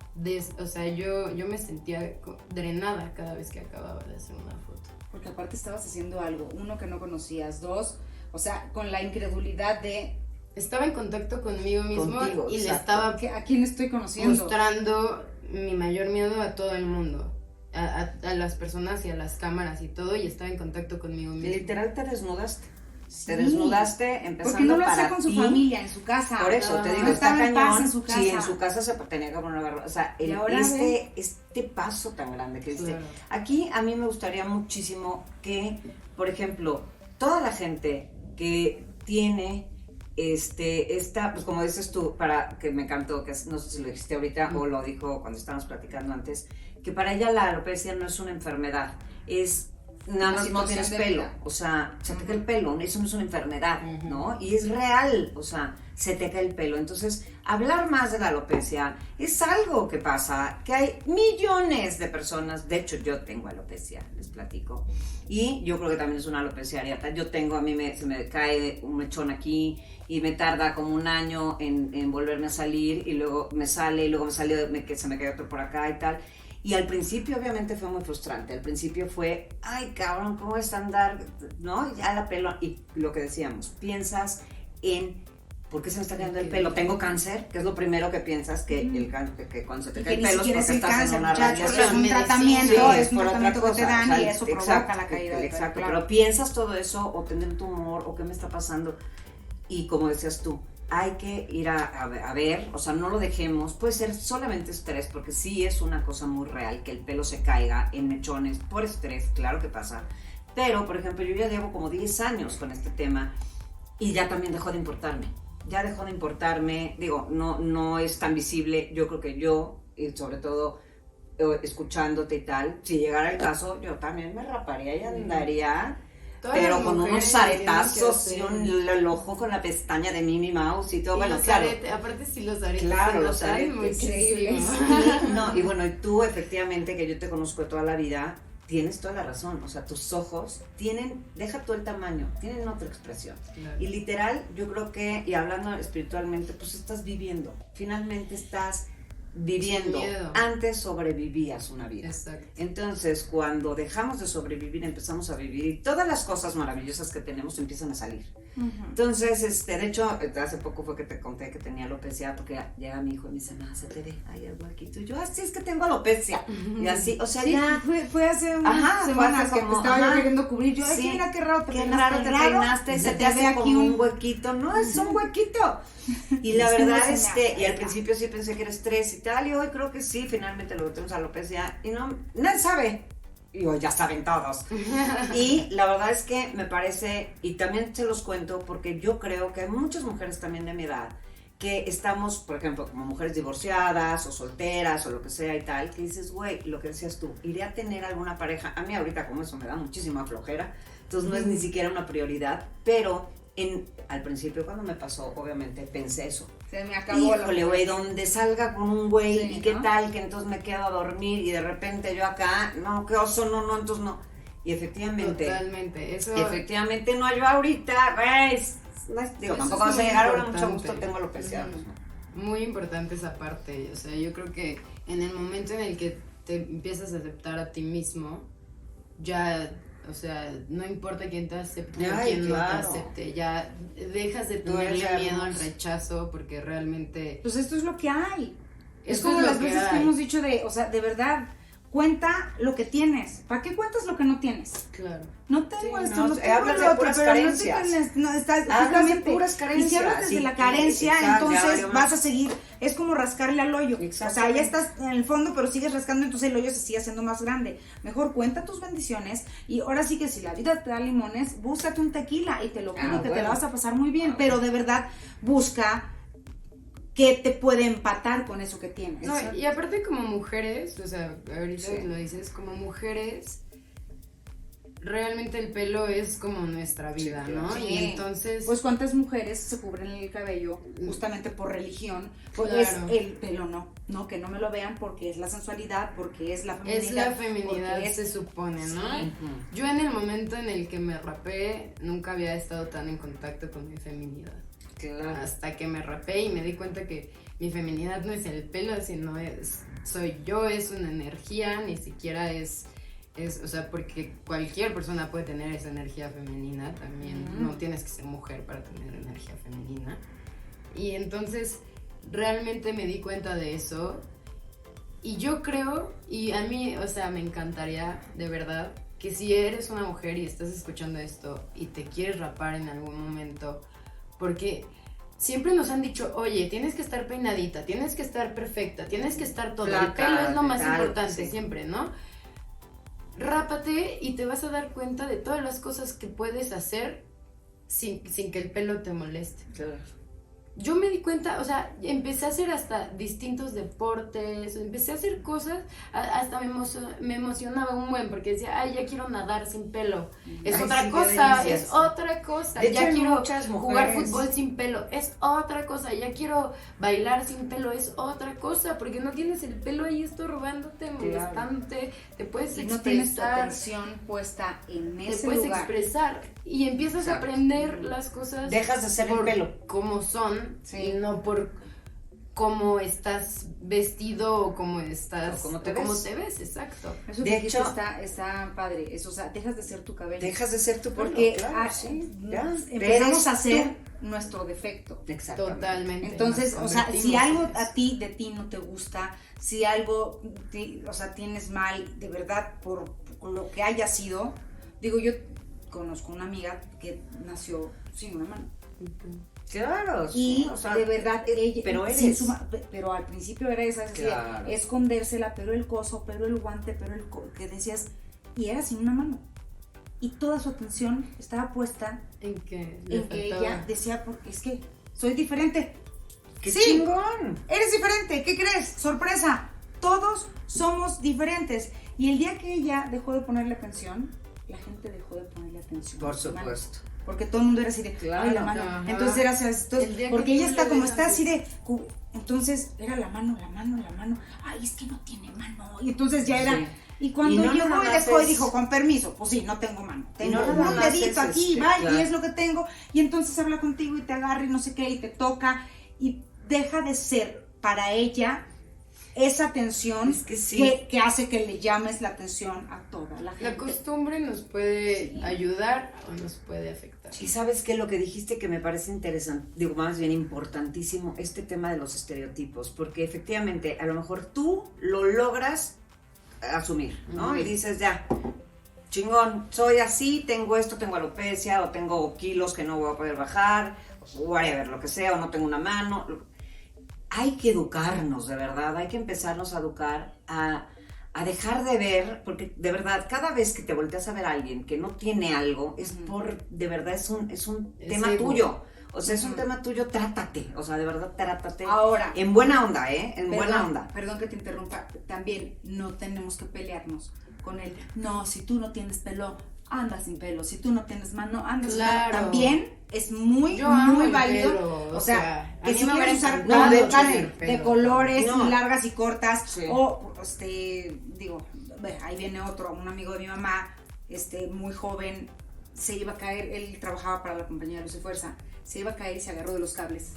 o sea, yo me sentía drenada cada vez que acababa de hacer una foto.
Porque aparte estabas haciendo algo, uno, que no conocías, dos, o sea, con la incredulidad de...
Estaba en contacto conmigo mismo.
Contigo,
y
exacto.
le estaba
¿A quién estoy conociendo?
mostrando mi mayor miedo a todo el mundo, a las personas y a las cámaras y todo, y estaba en contacto conmigo mismo.
Literal te desnudaste.
Sí.
Te desnudaste empezando
porque no lo
para
hacía con su
ti.
familia, en su casa.
Por eso te digo,
no
está
estaba en paz
cañón.
en su casa.
Sí, en su casa se tenía que poner una barba. O sea,
Y ahora
este paso tan grande que diste.
Claro.
Aquí a mí me gustaría muchísimo que, por ejemplo, toda la gente que tiene pues como dices tú, que me encantó, que no sé si lo dijiste ahorita o lo dijo cuando estábamos platicando antes, que para ella la alopecia no es una enfermedad, es nada más no tienes pelo, o sea, se te cae el pelo, eso no es una enfermedad, ¿no? Y es real, o sea, se te cae el pelo. Entonces, hablar más de la alopecia es algo que pasa, que hay millones de personas, de hecho yo tengo alopecia, les platico, y yo creo que también es una alopecia areata. Yo tengo, a mí se me cae un mechón aquí y me tarda como un año en volverme a salir, y luego me sale, y luego me sale, se me cae otro por acá y tal. Y al principio obviamente fue muy frustrante, al principio fue, ay cabrón, ¿cómo es andar? ¿No? Ya la pelo, y lo que decíamos, piensas en, ¿por qué se me está cayendo el pelo? ¿Tengo cáncer? Que es lo primero que piensas, que cuando se te cae el pelo es porque estás en una radiación.
Es un tratamiento,
sí,
es un tratamiento que te dan,
o sea,
y eso provoca la caída del pelo.
Exacto,
Claro.
pero piensas todo eso, o tener un tumor, o qué me está pasando, y como decías tú, hay que ir a ver, o sea, no lo dejemos, puede ser solamente estrés, porque sí es una cosa muy real que el pelo se caiga en mechones por estrés, claro que pasa, pero por ejemplo yo ya llevo como 10 años con este tema y ya también dejó de importarme, digo, no es tan visible, yo creo que yo, y sobre todo escuchándote y tal, si llegara el caso, yo también me raparía y andaría... pero con unos zaretazos y el ojo con la pestaña de Minnie Mouse y todo,
Y
bueno,
los
claro.
aparte sí los aretes.
Claro,
se
los
notan
aretes.
muchísimo.
No, y bueno, y tú efectivamente, que yo te conozco de toda la vida, tienes toda la razón, o sea, tus ojos deja tú el tamaño, tienen otra expresión.
Claro.
Y literal, yo creo que, y hablando espiritualmente, pues estás viviendo, finalmente estás viviendo.
Sin miedo.
Antes sobrevivías una vida.
Exacto.
Entonces, cuando dejamos de sobrevivir, empezamos a vivir, y todas las cosas maravillosas que tenemos empiezan a salir. Entonces, de hecho, hace poco fue que te conté que tenía alopecia, porque llega mi hijo y me dice, se te ve, hay algo aquí. Y yo, sí, es que tengo alopecia. Y así, o sea,
Sí,
ya...
fue hace unas semanas que estaba yo queriendo cubrir. Yo, ay, mira qué raro te
peinaste, se te hace como un huequito. No, es un huequito. Y la verdad, y al principio sí pensé que era estrés y tal, y hoy creo que sí, finalmente lo tenemos alopecia, y no, nadie sabe. Y hoy ya saben todos. Y la verdad es que me parece, y también se los cuento, porque yo creo que hay muchas mujeres también de mi edad que estamos, por ejemplo, como mujeres divorciadas o solteras o lo que sea y tal, que dices, güey, lo que decías tú, iré a tener alguna pareja. A mí ahorita como eso me da muchísima flojera, entonces no es ni siquiera una prioridad, pero al principio cuando me pasó, obviamente, pensé eso.
Se me acabó.
Híjole, güey, donde salga con un güey,
Sí,
y qué
¿no?
tal, que entonces me quedo a dormir y de repente yo acá, no, qué oso, no, entonces no. Y efectivamente,
Totalmente, eso...
efectivamente no, yo ahorita, güey, digo,
Eso
tampoco
es
vas a
muy
llegar ahora, mucho
importante.
gusto, tengo alopecia.
Ujú.
Pues, no.
Muy importante esa parte, o sea, yo creo que en el momento en el que te empiezas a aceptar a ti mismo, ya, o sea, no importa quién te acepte o
Ay,
quién
claro.
no te acepte, ya dejas de
Tú eres
tenerle miedo al
hermosa.
rechazo porque realmente...
Pues esto es lo que hay. Es
Esto
como
es lo
las
que
veces que
hay.
hemos dicho de, o sea, de verdad, cuenta lo que tienes. ¿Para qué cuentas lo que no tienes?
Claro.
No tengo
Sí,
esto,
no,
no tengo
hablas
lo
de
otro,
puras
pero
carencias.
no tienes, no, estás,
Hablas de
justamente.
puras
Y si
carencias,
hablas desde
sí,
la carencia,
exacto, ya
entonces
valió
vas
más.
a seguir, es como rascarle al hoyo. O sea,
Exactamente.
ya estás en el fondo, pero sigues rascando, entonces el hoyo se sigue haciendo más grande. Mejor cuenta tus bendiciones y ahora sí que si la vida te da limones, búscate un tequila y te lo juro que te
bueno.
la vas a pasar muy bien, pero de verdad busca que te puede empatar con eso que tienes.
No, y aparte como mujeres, o sea, ahorita
Sí.
que lo dices, como mujeres, realmente el pelo es como nuestra vida,
Sí,
¿no?
sí.
Y entonces...
Pues cuántas mujeres se cubren el cabello justamente por religión, pues
Claro.
es el pelo no, que no me lo vean porque es la sensualidad, porque es la feminidad.
es la feminidad,
porque
se supone, ¿no?
Ujú.
Yo en el momento en el que me rapé, nunca había estado tan en contacto con mi feminidad.
Claro.
Hasta que me rapé y me di cuenta que mi feminidad no es el pelo, sino soy yo, es una energía, ni siquiera es, o sea, porque cualquier persona puede tener esa energía femenina también, no tienes que ser mujer para tener energía femenina. Y entonces realmente me di cuenta de eso y yo creo, y a mí, o sea, me encantaría de verdad que si eres una mujer y estás escuchando esto y te quieres rapar en algún momento, porque siempre nos han dicho, oye, tienes que estar peinadita, tienes que estar perfecta, tienes que estar todo. El
Flaca,
pelo es lo más
tal,
importante
sí.
siempre, ¿no? Rápate y te vas a dar cuenta de todas las cosas que puedes hacer sin que el pelo te moleste.
Claro.
Yo me di cuenta, o sea, empecé a hacer hasta distintos deportes, empecé a hacer cosas, hasta me emocionaba un buen, porque decía, ay, ya quiero nadar sin pelo. Es
Ay,
otra
sí, qué
cosa,
delicia,
es
sí.
otra cosa.
De hecho,
Ya
hay
quiero
muchas
jugar
mujeres-
fútbol sin pelo, es otra cosa. Ya quiero bailar sin pelo, es otra cosa, porque no tienes el pelo ahí estorbándote, molestándote, te puedes
Y no tienes tu
expresar,
atención puesta en
te
ese
puedes
lugar.
expresar y empiezas a
Exacto.
aprender las cosas.
Dejas de ser el
por
pelo.
como son
Sí.
y no por cómo estás vestido o cómo estás
O cómo te ves.
exacto.
Eso
De
que dijiste
hecho-
está padre, eso, o sea, dejas de ser tu cabello.
Dejas de ser tu pelo,
porque
claro, sí, ya.
empezamos a
Eres
ser nuestro defecto.
tú. Exactamente.
Totalmente.
Entonces,
nos
o sea, si
convertimos
algo
en eso.
a ti, de ti no te gusta, si algo, o sea, tienes mal, de verdad, por lo que haya sido, digo, yo conozco una amiga que nació sin una mano.
Claro, sí,
Y
o sea,
de verdad, ella,
pero eres.
sin pero al principio era esa, decía,
Claro.
escondérsela, pero el coso, pero el guante, pero que decías, y era sin una mano. Y toda su atención estaba puesta
en que, le
en que
faltaba.
ella decía, porque es que soy diferente.
¡Qué
Sí.
chingón!
Eres diferente, ¿qué crees? Sorpresa, todos somos diferentes. Y el día que ella dejó de ponerle atención, la gente dejó de ponerle atención.
Por
a su mano.
supuesto.
Porque todo el mundo era así de,
Claro,
ay, la mano.
ajá.
Entonces era así,
El día que
porque
tú
ella
le
está como
dejas
está así
de-
de, entonces era la mano. Ay, es que no tiene mano. Y entonces ya era,
Sí.
y cuando
Y no
llegó
nada
y
más
dejó y
es-
dijo, con permiso, pues sí, no tengo mano.
Y
Tengo
no nada
un
más
dedito
es
aquí,
este,
va,
claro.
y es lo que tengo. Y entonces habla contigo y te agarra y no sé qué, y te toca, y deja de ser para ella esa atención
Es que sí.
que hace que le llames la atención a toda la
La
gente.
costumbre nos puede
Sí.
ayudar o nos puede afectar.
Y sabes qué, lo que dijiste que me parece interesante, digo, más bien importantísimo, este tema de los estereotipos, porque efectivamente a lo mejor tú lo logras asumir, ¿no?
Ujú.
Y dices, ya, chingón, soy así, tengo esto, tengo alopecia, o tengo kilos que no voy a poder bajar, whatever, lo que sea, o no tengo una mano. Hay que educarnos, de verdad, hay que empezarnos a educar, a dejar de ver, porque de verdad, cada vez que te volteas a ver a alguien que no tiene algo, es por, de verdad, es un
Es
tema
ego.
tuyo. O sea, es un tema tuyo, trátate. O sea, de verdad, trátate.
Ahora.
En buena onda, ¿eh? En buena onda.
Perdón que te interrumpa. También no tenemos que pelearnos con él. No, si tú no tienes pelo, anda sin pelo. Si tú no tienes mano, anda sin
Claro.
mano. También es muy,
Yo amo
muy
el
válido.
pelo,
o sea,
a
que
mí
si
me
quieres
hubiera
usar
encantado
pelucas
tener
de
pelo.
colores
No.
y largas y cortas,
Sí.
o digo, ahí viene otro, un amigo de mi mamá, muy joven, se iba a caer, él trabajaba para la compañía Luz y Fuerza, se iba a caer y se agarró de los cables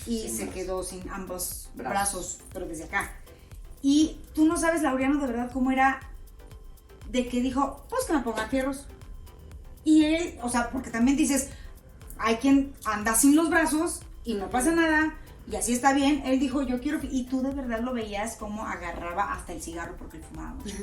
y se quedó sin ambos brazos, pero desde acá. Y tú no sabes, Laureano, de verdad cómo era, de que dijo, pues que me ponga fierros. Y él, o sea, porque también dices, hay quien anda sin los brazos y no pasa nada, y así está bien. Él dijo, yo quiero, y tú de verdad lo veías como agarraba hasta el cigarro porque él fumaba mucho.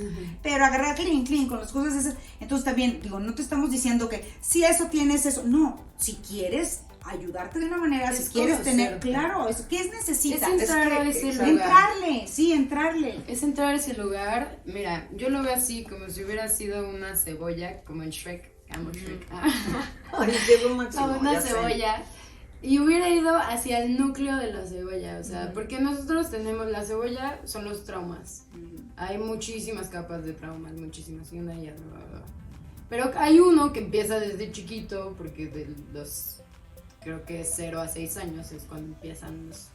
Pero agarraba clean, con las cosas esas. Entonces también, digo, no te estamos diciendo que si eso tienes eso, no, si quieres ayudarte de una manera,
Es
si quieres tener,
conocerte.
claro, ¿qué necesitas?
Es entrar a ese lugar.
Entrarle.
Es entrar a ese lugar. Mira, yo lo veo así, como si hubiera sido una cebolla, como en Shrek. Amo Shrek.
Ay, llegó máximo,
Como una
ya sé.
cebolla. Y hubiera ido hacia el núcleo de la cebolla, o sea, porque nosotros tenemos la cebolla, son los traumas. Hay muchísimas capas de traumas, muchísimas, y una ya no. Pero hay uno que empieza desde chiquito, porque de los, creo que 0 a 6 años es cuando empiezan los,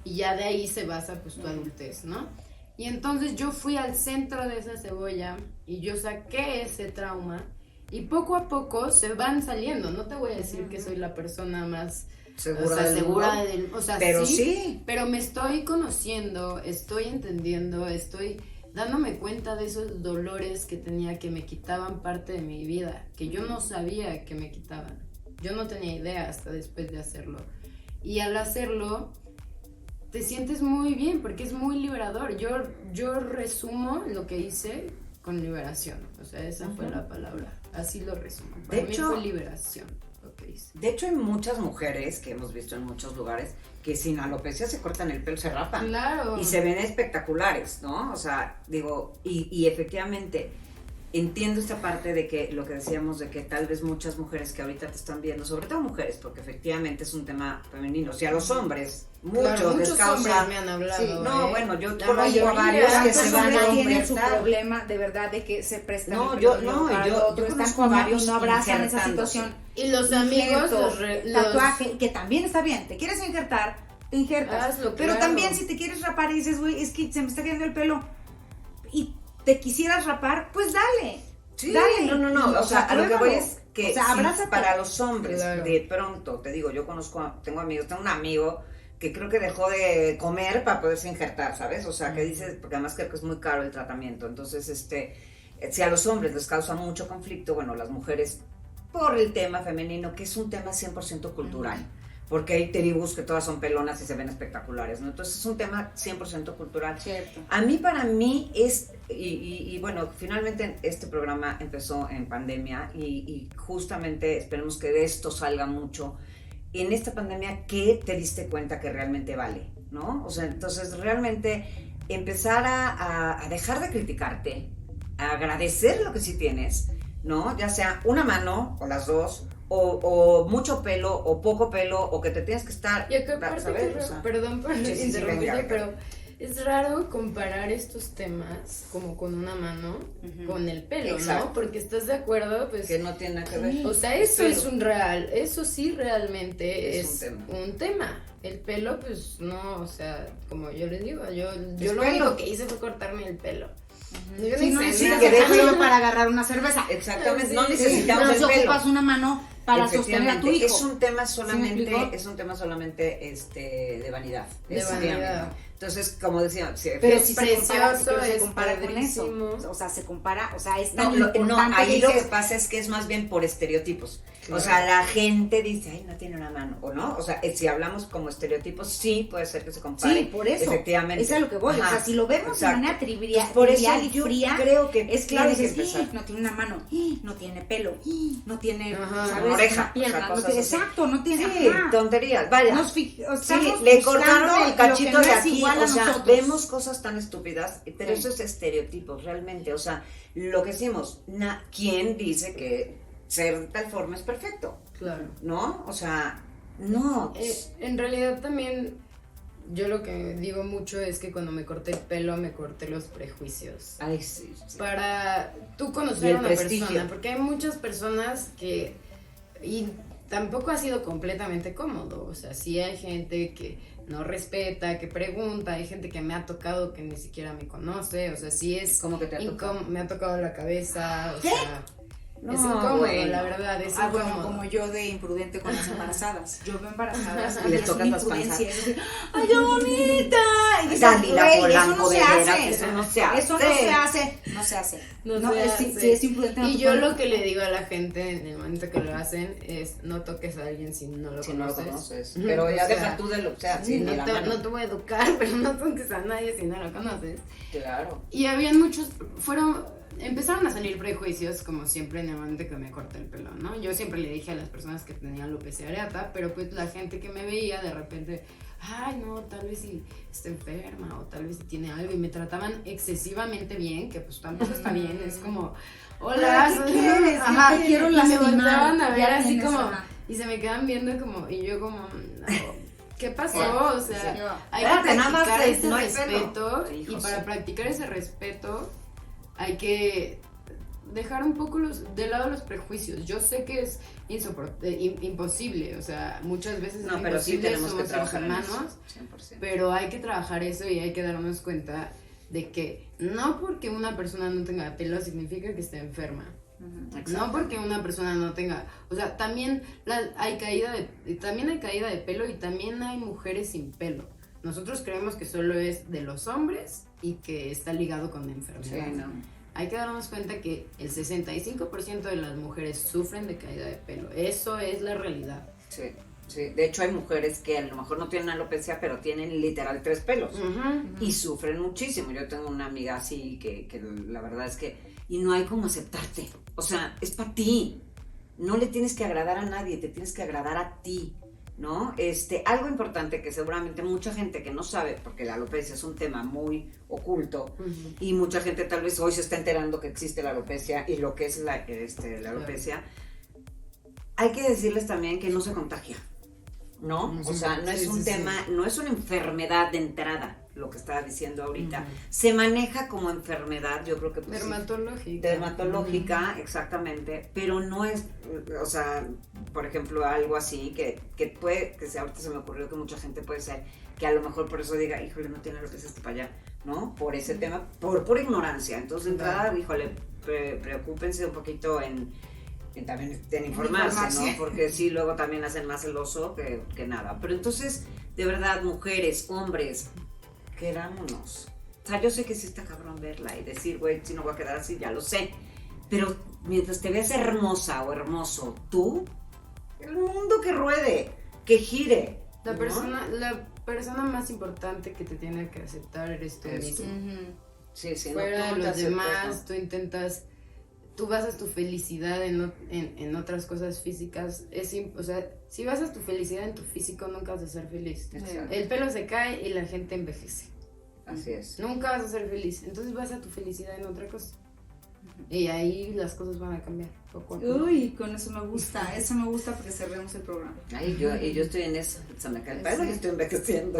y ya de ahí se basa pues tu adultez, ¿no? Y entonces yo fui al centro de esa cebolla y yo saqué ese trauma y poco a poco se van saliendo. No te voy a decir que soy la persona más
Segura
o sea,
del
segura
mundo.
del, o sea,
Pero
sí,
sí.
pero me estoy conociendo, estoy entendiendo, estoy dándome cuenta de esos dolores que tenía, que me quitaban parte de mi vida, que yo no sabía que me quitaban. Yo no tenía idea hasta después de hacerlo. Y al hacerlo, te sientes muy bien porque es muy liberador. Yo resumo lo que hice con liberación. O sea, esa fue la palabra. Así lo resumo. Para
De
mí
hecho,
fue liberación lo que hice.
De hecho, hay muchas mujeres que hemos visto en muchos lugares que sin alopecia se cortan el pelo, se rapan.
Claro.
Y se ven espectaculares, ¿no? O sea, digo, y efectivamente entiendo esta parte de que lo que decíamos de que tal vez muchas mujeres que ahorita te están viendo, sobre todo mujeres, porque efectivamente es un tema femenino, o sea, los hombres, muchos les causa...
hombres me han hablado.
Sí,
no, bueno, yo
La
conozco a
mayoría.
varios que
¿Cuántos
se van
hombres
a
tienen su
injertar.
problema de verdad de que se prestan
No,
el
yo-
pelo
no,
para
yo-
el otro,
yo
están
conozco
con
varios
y no abrazan esa
injertándose.
situación?
Y los amigos,
Injerto,
los
tatuaje, que también está bien, te quieres injertar, te injertas.
Hazlo,
pero
claro.
también si te quieres rapar y dices, güey, es que se me está cayendo el pelo y te quisieras rapar, pues dale.
Sí,
dale.
no, o sea, a lo que voy es que
O sea,
si
abrázate.
para los hombres,
Claro.
de pronto, te digo, yo tengo amigos, tengo un amigo que creo que dejó de comer para poderse injertar, ¿sabes? O sea, que dices, porque además creo que es muy caro el tratamiento, entonces, si a los hombres les causa mucho conflicto, bueno, las mujeres, por el tema femenino, que es un tema 100% cultural, porque hay tribus que todas son pelonas y se ven espectaculares, ¿no? Entonces es un tema 100% cultural.
Cierto.
Para mí es, y bueno, finalmente este programa empezó en pandemia y justamente esperemos que de esto salga mucho. En esta pandemia, ¿qué te diste cuenta que realmente vale? ¿No? O sea, entonces realmente empezar a dejar de criticarte, a agradecer lo que sí tienes, ¿no? Ya sea una mano o las dos, o mucho pelo o poco pelo, o que te tienes que estar,
Y acá aparte
¿sabes?
que
O sea,
perdón por
sí, sí,
interrumpirte,
venga.
pero es raro comparar estos temas como con una mano con el pelo,
Exacto.
¿no? Porque estás de acuerdo, pues
que no tiene nada que ver.
o sea, eso
Pelo.
es un real, eso sí realmente
Es
es
un
un tema. El pelo, pues no, o sea, como yo les digo, yo lo
pelo.
único que hice fue cortarme el pelo. Yo
Sí,
ni
no
sé
necesitas
nada.
que
el
deje-
pelo para agarrar una cerveza.
Exactamente,
Sí,
no
sí,
necesitamos
Pero si
el pelo.
ocupas una mano para sostener a tu
Efectivamente,
hijo.
es un tema
me
solamente,
explico?
es un tema solamente de vanidad.
De
Efectivamente.
vanidad.
Entonces, como decía, sí,
Pero
Es
si se compara,
precioso,
pero se
es
compara con eso.
padrísimo.
O sea, se compara, o sea, es
no,
tan
no,
importante
ahí lo que
dices,
pasa es que es más bien por estereotipos.
Claro.
O sea, la gente dice, ay, no tiene una mano, o no. O sea, si hablamos como estereotipos, sí puede ser que se compare.
Sí, por eso.
Efectivamente.
Es a lo que voy.
Ajá,
o sea, si lo vemos
exacto.
de manera
Entonces, por eso
trivial y
yo
fría,
creo que
es claro,
tiene que
dices,
empezar.
no tiene una mano, no tiene pelo, no tiene,
Ajá.
¿sabes?
Una oreja,
Una pierna,
o sea,
no
cosas
tiene-
así.
exacto, no tiene,
Sí,
ajá.
tonterías, vaya.
Sí,
Sí, le cortaron el cachito de aquí,
igual a
o sea,
nosotros.
vemos cosas tan estúpidas, pero
Sí.
eso es estereotipos realmente, o sea, lo que decimos, ¿quién dice que ser de tal forma es perfecto?
Claro.
¿No? O sea, No.
En realidad también yo lo que digo mucho es que cuando me corté el pelo me corté los prejuicios.
Ay, sí, sí.
Para tú
Y
conocer
el
a una
prestigio.
persona, porque hay muchas personas que, y tampoco ha sido completamente cómodo, o sea, sí hay gente que no respeta, que pregunta, hay gente que me ha tocado que ni siquiera me conoce, o sea, sí es
¿Cómo que te ha tocado?
me ha tocado la cabeza, o
¿Qué?
sea,
No,
es incómodo,
bueno.
la verdad, es
Bueno,
incómodo.
como yo de imprudente con las embarazadas. Yo veo embarazadas
Y les
es
tocan
una
las
imprudencia.
panzas.
Es decir, ¡ay, qué bonita! Y dices,
Dalila
"Güey,
Polanco, de veras, eso
eso
no se hace.
no se hace. No se hace.
No
No,
se
es,
hace.
si es imprudente. no
Y
te
yo
ponen-
lo que le digo a la gente en el momento que lo hacen es no toques a alguien si no lo
Si no lo
conoces.
conoces.
Ujú,
Pero ya
o sea,
deja tú de lo, o sea,
sí,
ni la mano.
no te voy a educar, pero no toques a nadie si no lo conoces.
Claro.
Y habían empezaron a salir prejuicios, como siempre, en el momento que me corté el pelo, ¿no? Yo siempre le dije a las personas que tenían alopecia areata, pero pues la gente que me veía de repente, ay, no, tal vez si está enferma o tal vez si tiene algo, y me trataban excesivamente bien, que pues tampoco está bien, es como, hola,
¿Qué quieres?
Ajá,
Yo te quiero
y me
lastimar.
volteaban a ver
Ya
así
tienes,
como,
ajá.
y se me quedan viendo como, y yo como, no, ¿qué pasó? O sea,
Sí.
hay
Espérate,
que
nada más
practicar
te-
ese
no hay pelo.
respeto,
Sí,
y
José.
para practicar ese respeto hay que dejar un poco de lado los prejuicios. Yo sé que es imposible, o sea, muchas veces
No,
es
pero sí
imposible,
tenemos que
somos seres
trabajar en
humanos,
eso. 100%.
pero hay que trabajar eso y hay que darnos cuenta de que no porque una persona no tenga pelo significa que esté enferma. No porque una persona no tenga, o sea, también hay caída de pelo y también hay mujeres sin pelo. Nosotros creemos que solo es de los hombres y que está ligado con
Sí,
enfermedad.
no.
Hay que darnos cuenta que el 65% de las mujeres sufren de caída de pelo. Eso es la realidad.
Sí, sí. De hecho, hay mujeres que a lo mejor no tienen alopecia, pero tienen literal 3 pelos. Y sufren muchísimo. Yo tengo una amiga así que la verdad es que... Y no hay como aceptarte. O sea, es para ti. No le tienes que agradar a nadie, te tienes que agradar a ti, ¿no? Algo importante que seguramente mucha gente que no sabe, porque la alopecia es un tema muy oculto, y mucha gente tal vez hoy se está enterando que existe la alopecia y lo que es la alopecia, hay que decirles también que no se contagia, ¿no? O sea, no es un tema, no es una enfermedad de entrada, lo que estaba diciendo ahorita. Se maneja como enfermedad, yo creo que pues,
Dermatológica.
dermatológica, exactamente, pero no es, o sea, por ejemplo, algo así que puede, que ahorita se me ocurrió que mucha gente puede ser, que a lo mejor por eso diga, híjole, no tiene alopecia hasta para allá, ¿no? Por ese tema, por pura ignorancia. Entonces, de entrada, híjole, preocúpense un poquito en también en informarse, ¿no? Porque sí, luego también hacen más el oso que nada. Pero entonces, de verdad, mujeres, hombres, querámonos. O sea, yo sé que sí está cabrón verla y decir, güey, si no voy a quedar así, ya lo sé. Pero mientras te veas hermosa o hermoso, tú, el mundo que ruede, que gire.
La
¿no?
persona más importante que te tiene que aceptar eres tú
Eso.
mismo.
Sí, sí.
Fuera
no
de
te
los
aceptas,
demás, tú basas tu felicidad en otras cosas físicas. O sea, si basas tu felicidad en tu físico, nunca vas a ser feliz.
Exacto.
El pelo se cae y la gente envejece.
Así es.
Nunca vas a ser feliz. Entonces basa tu felicidad en otra cosa. Y ahí las cosas van a cambiar poco a poco.
Uy, con eso me gusta porque cerremos el programa.
Ay, yo estoy en eso. Se me cae el pelo y estoy envejeciendo.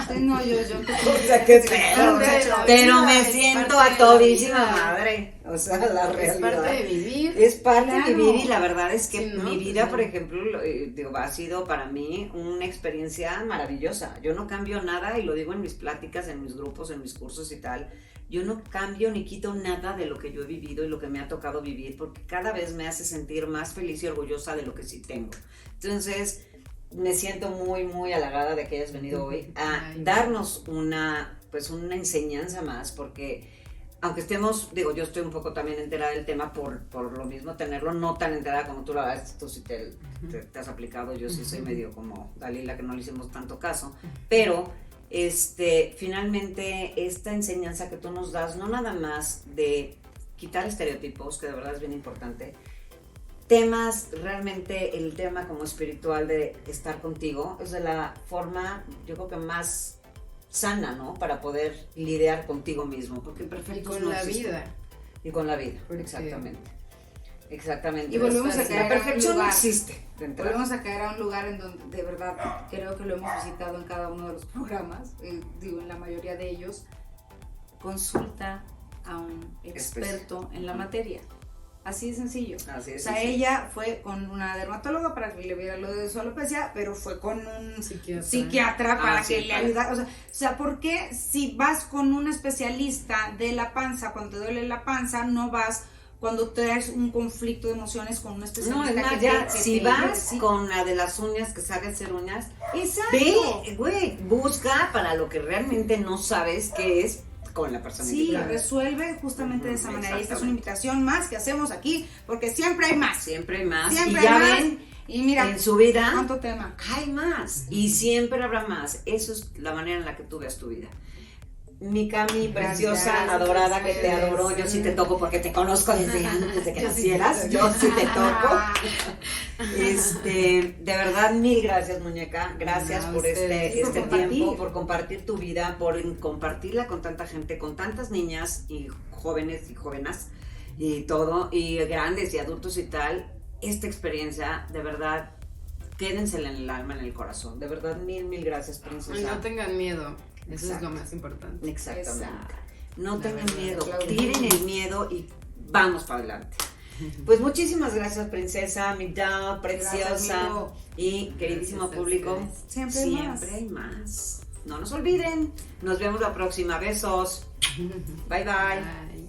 Ay, no, yo
O sea, qué pedo. Pero me siento a todísima madre. O sea, la
Es
realidad.
parte de vivir.
Es parte
Claro.
de vivir y la verdad es que
Sí, ¿no?
mi vida,
Pues,
por ejemplo, digo, ha sido para mí una experiencia maravillosa. Yo no cambio nada y lo digo en mis pláticas, en mis grupos, en mis cursos y tal. Yo no cambio ni quito nada de lo que yo he vivido y lo que me ha tocado vivir porque cada vez me hace sentir más feliz y orgullosa de lo que sí tengo. Entonces, me siento muy, muy halagada de que hayas venido hoy a darnos una enseñanza más porque aunque estemos, digo, yo estoy un poco también enterada del tema por lo mismo tenerlo, no tan enterada como tú la verdad, tú sí te has aplicado, yo sí soy medio como Dalila que no le hicimos tanto caso, pero finalmente esta enseñanza que tú nos das, no nada más de quitar estereotipos, que de verdad es bien importante, temas, realmente el tema como espiritual de estar contigo, es de la forma, yo creo que más sana, ¿no? Para poder lidiar contigo mismo, porque
Y
perfectos
con
no
la
existen.
vida.
Y con la vida,
Porque-
exactamente. Exactamente.
Y volvemos a
La
caer a un
perfección no
lugar.
existe. de entrada.
Volvemos a caer a un lugar en donde de verdad creo que lo hemos visitado en cada uno de los programas, digo en la mayoría de ellos, consulta a un experto en la materia. Así de sencillo.
Así es.
O sea, ella fue con una dermatóloga para que le viera lo de su alopecia, pero fue con un psiquiatra para que le ayudara. O sea, ¿por qué si vas con un especialista de la panza, cuando te duele la panza, no vas cuando traes un conflicto de emociones con un especialista?
No, es más, ya, si vas con la de las uñas que sabe hacer uñas,
Exacto.
ve, güey, busca para lo que realmente no sabes qué es con la persona
Sí,
indicada.
resuelve justamente de esa manera. Y esta es una
Exactamente.
invitación más que hacemos aquí, porque siempre hay más.
Siempre hay más.
Siempre
y ya
hay más.
ven,
Y mira,
en su vida
cuánto tema.
hay más. Y siempre habrá más. Eso es la manera en la que tú veas tu vida. Mi Cami, preciosa,
Gracias,
adorada, que te
ustedes.
adoro. Yo sí te toco porque te conozco desde antes de que
Yo sí
nacieras.
te
Yo sí te toco.
Ah,
De verdad, mil gracias, muñeca. Gracias
No,
por
ustedes.
este
Por compartir.
tiempo, por compartir tu vida, por compartirla con tanta gente, con tantas niñas y jóvenes y jóvenes y todo, y grandes y adultos y tal. Esta experiencia, de verdad, quédensela en el alma, en el corazón. De verdad, mil gracias, princesa.
Y no tengan miedo. Eso
Exacto.
es lo más importante.
Exactamente.
Exacto.
No
La
tengan
verdad,
miedo,
Claudia.
tiren el miedo y vamos para adelante. Pues muchísimas gracias, princesa, mi doll, preciosa.
Gracias, amigo.
Y queridísimo
Gracias a
público,
ustedes.
Siempre hay
hay más. No nos olviden. Nos vemos la próxima. Besos. Bye bye.
Bye.